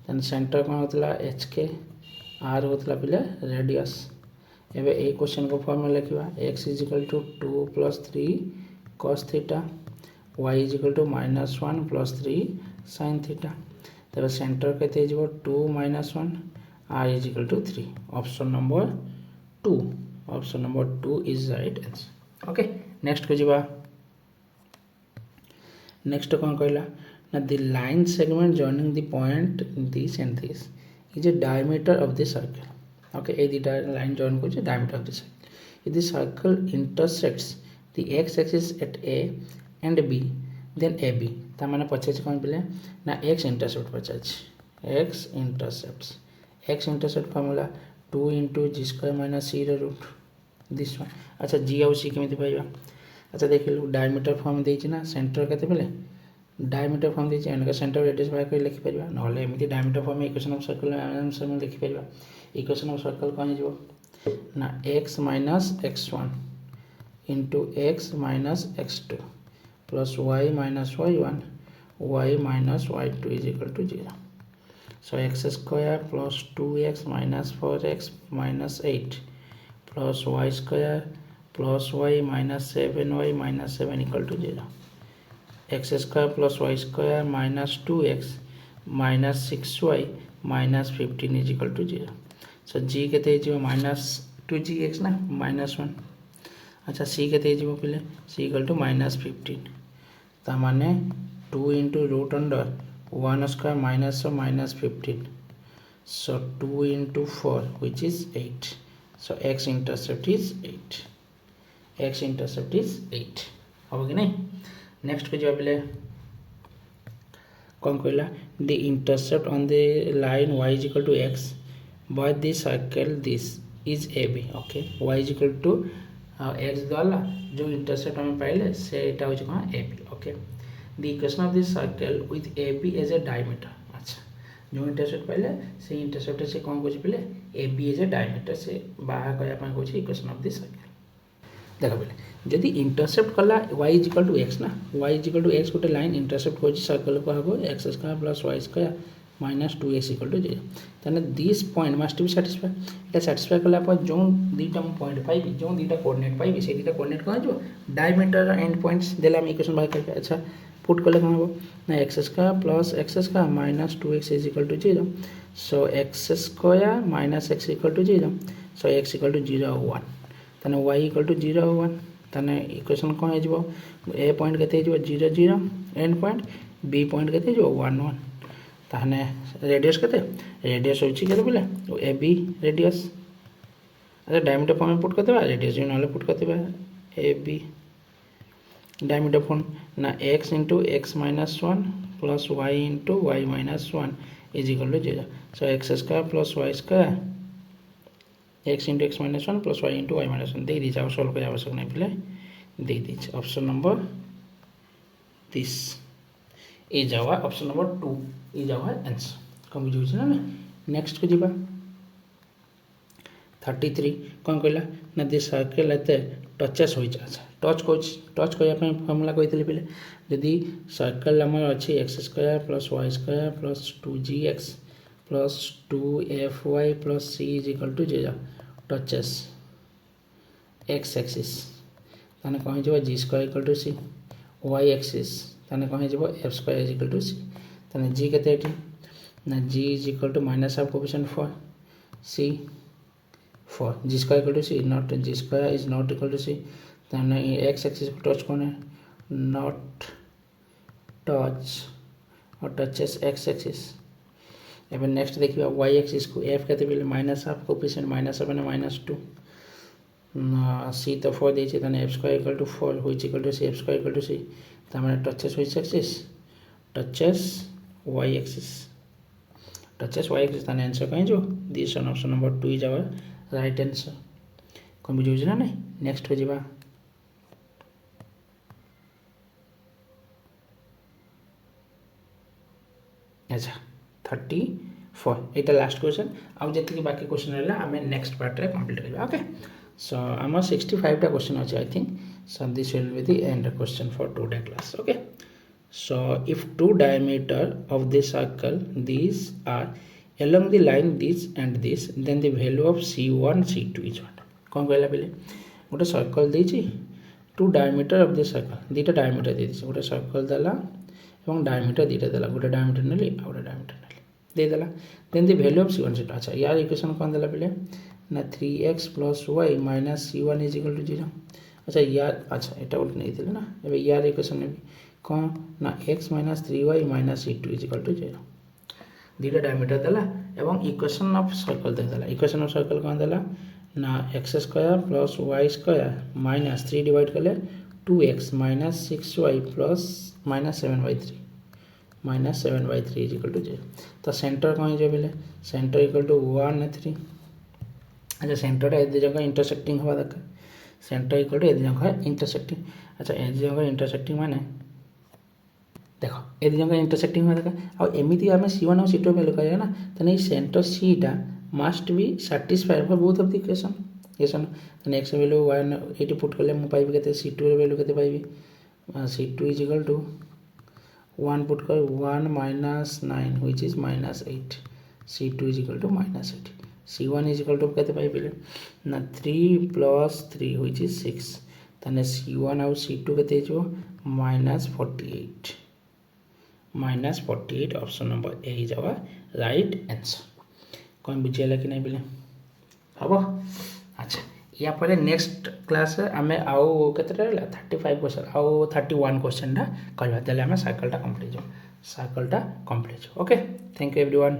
then centre कौन होता h के r होता पहले रेडियस एबे ए क्वेश्चन को फॉर्म में लिखा x is equal to 2 plus 3 cos theta y is equal to -1 plus 3 sin theta तब सेंटर के 2 - 1 r is equal to 3 option number 2 is right answer okay next को जीवा नेक्स्ट कौन कहला ना the line segment joining the point this and this is a diameter of the circle okay a dita line join ko diameter of the circle if the circle intersects the x axis at a and b then ab ता माने पचाच कोन पले ना x intercept पचाच x intercept formula 2 * g square minus c रो रूट दिस वन अच्छा g और c केमिति पाइबा अच्छा देखिलु डायमीटर फॉर्म देछि ना सेंटर केते पले डायमीटर फॉर्म देछि एंड का सेंटर रेडियस बाय कर लिखि परिबा नहले एमिति diameter form equation of circle answer में लिखि परिबा इक्वेशन ऑफ सर्कल कौन हो ना x minus x1 into x minus x2 plus y minus y1 y minus y2 is equal to 0 so x square plus 2x minus 4x minus 8 plus y square plus y minus 7y minus 7 equal to 0 x square plus y square minus 2x minus 6y minus 15 is equal to 0 सो जी के -2gx ना -1 अच्छा सी के पहले सी इक्वल टू -15 ता माने 2 into root under 1 square minus 15 so 2 into 4 which is 8 so x intercept is 8 हम कि नहीं नेक्स्ट को जो पहले कौन कहला the intercept on the line y is equal to x by the circle this is AB okay y is equal to x द्वारा जो इंटरसेप्ट हमें पाइले सेटा हो कौन AB okay the equation of this circle with AB as a diameter अच्छा जो इंटरसेप्ट पाइले से इंटरसेप्ट से कौन कुछ पहले AB as a diameter से बाहर कया पाए कुछ इक्वेशन ऑफ दिस सर्कल देखा पहले जदि इंटरसेप्ट कला y is equal to x ना y is equal to x गोटे लाइन इंटरसेप्ट हो सर्कल को हबो x square plus y square minus 2x equal to 0 ताने this point must be satisfy एटा सैटिस्फाई कला पर जो दीटा हम पॉइंट पाइबी जो दीटा कोऑर्डिनेट पाइबी से दीटा कोऑर्डिनेट कौन जो डायमीटर एंड पॉइंट्स देला हम इक्वेशन बाहर करके अच्छा पुट कले कौन हो ना x square plus x square minus 2x is equal to 0 so x square minus x equal to 0 so x equal to 0 1 ताने y इक्वल टू 0 1 ताने इक्वेशन कौन हो जिवो a पॉइंट केते जिवो 0 0 एंड पॉइंट b पॉइंट केते जिवो 1 1 ताहने रेडियस केते रेडियस होची केते बोले ए बी रेडियस अच्छा डायमीटर फॉर्म में पुट करते बा रेडियस जो नाले पुट करते बा ए बी डायमीटर फॉर्म ना x into x minus 1 plus y into y minus 1 is equal to 0 so x square plus y square x into x minus one plus y into y minus one दे दीजिए, सल्व कर आवश्यक नहीं पे दे दीजिए। Option number this is our option number 2 is our answer. कम बुझे ना नेक्स्ट को जीवा 33 कौन कहला ना दि सर्कल एते टचेस हो। अच्छा टच कौच टच करने फर्मुला कही पे जदि सर्कल आम अच्छी x square plus y square plus 2gx plus 2fy plus c is equal to 0 touches x axis ताने कौन हो जी square equal to C, Y axis ताने कौन हो F square is equal to c, ताने जी के ना जी is equal to minus half coefficient 4 C 4 ji square equal to C not g square is not equal to c, ताने एक्स एक्सिस को टच कौन है नॉट टच और टचेस एक्स एक्सिस। एवं नेक्स्ट देखिए वाई एक्सिस को एफ कहते पहले minus half coefficient minus half -2 c तो 4 देती है f square equal to 4 which equal to c f square equal to c तार touches which axis touches y axis तार आंसर कहीं जो this option number 2 is our right answer. कौन बुझे ना नहीं नेक्स्ट को जीवा अच्छा 34 यहाँ लास्ट क्वेश्चन आउ जी बाकी क्वेश्चन है आम नेक्स्ट पार्ट में कंप्लीट करवा। ओके सो आम 65 क्वेश्चन अच्छे I think so this will be the end question for today class. Okay so if two diameter of the circle these are along the line this and this then the value of c1 c2 is what। कौन कहला पे गोटे सर्कल देती two diameter of the circle दुटा डायमीटर दे गोटे सर्कल देला और डायमीटर दुटा देला गोटे डायमीटर नेली आ गोटे डायमीटर नेली देदेला then the value of c1 c2। अच्छा यार इक्वेशन कौन देला पे ना 3x plus y minus c1 is equal to 0। अच्छा यार अच्छा यहाँ गोटे नहीं ना ए यार इक्वेशन ने कौन ना x minus 3y minus c2 is equal to 0 दुटा डायमीटर देला एवं इक्वेशन ऑफ सर्कल देदेला। इक्वेशन ऑफ सर्कल कौन देला ना x square plus y square minus 3 divide कले 2x minus 6y plus minus 7y3 is equal to 0। तो सेंटर कौन हो बोले सेंटर इक्वल टू 1 3। अच्छा सेंटर ए जगह इंटरसेक्टिंग हवा दरकार सेंटर इक्वल टू ए जगह इंटरसेक्टिंग। अच्छा ए जगह इंटरसेक्टिंग माने देख ए जगह इंटरसेक्टिंग हुआ दरकार आमती आम c1 और c2 वैल्यू करेगा ना तो सेंटर सीटा must be satisfied for both of the equation x value 1 ये पुट कले मुझे पाइबी के c2 वैल्यू के पाइबी c2 is equal to 1 put कर 1 minus 9 which is -8 c2 is equal to -8 c1 is equal to के पाइबे ना 3 प्लस 3 व्हिच इज 6 ताने c1 और c2 के -48 option number A is our right answer. कौन बुझीगला कि नहीं बोले हम। अच्छा या पर नेक्स्ट क्लास आम आउ के 35 क्वेश्चन आउ 31 क्वेश्चन कहवा आम सर्कलटा complete okay thank you everyone.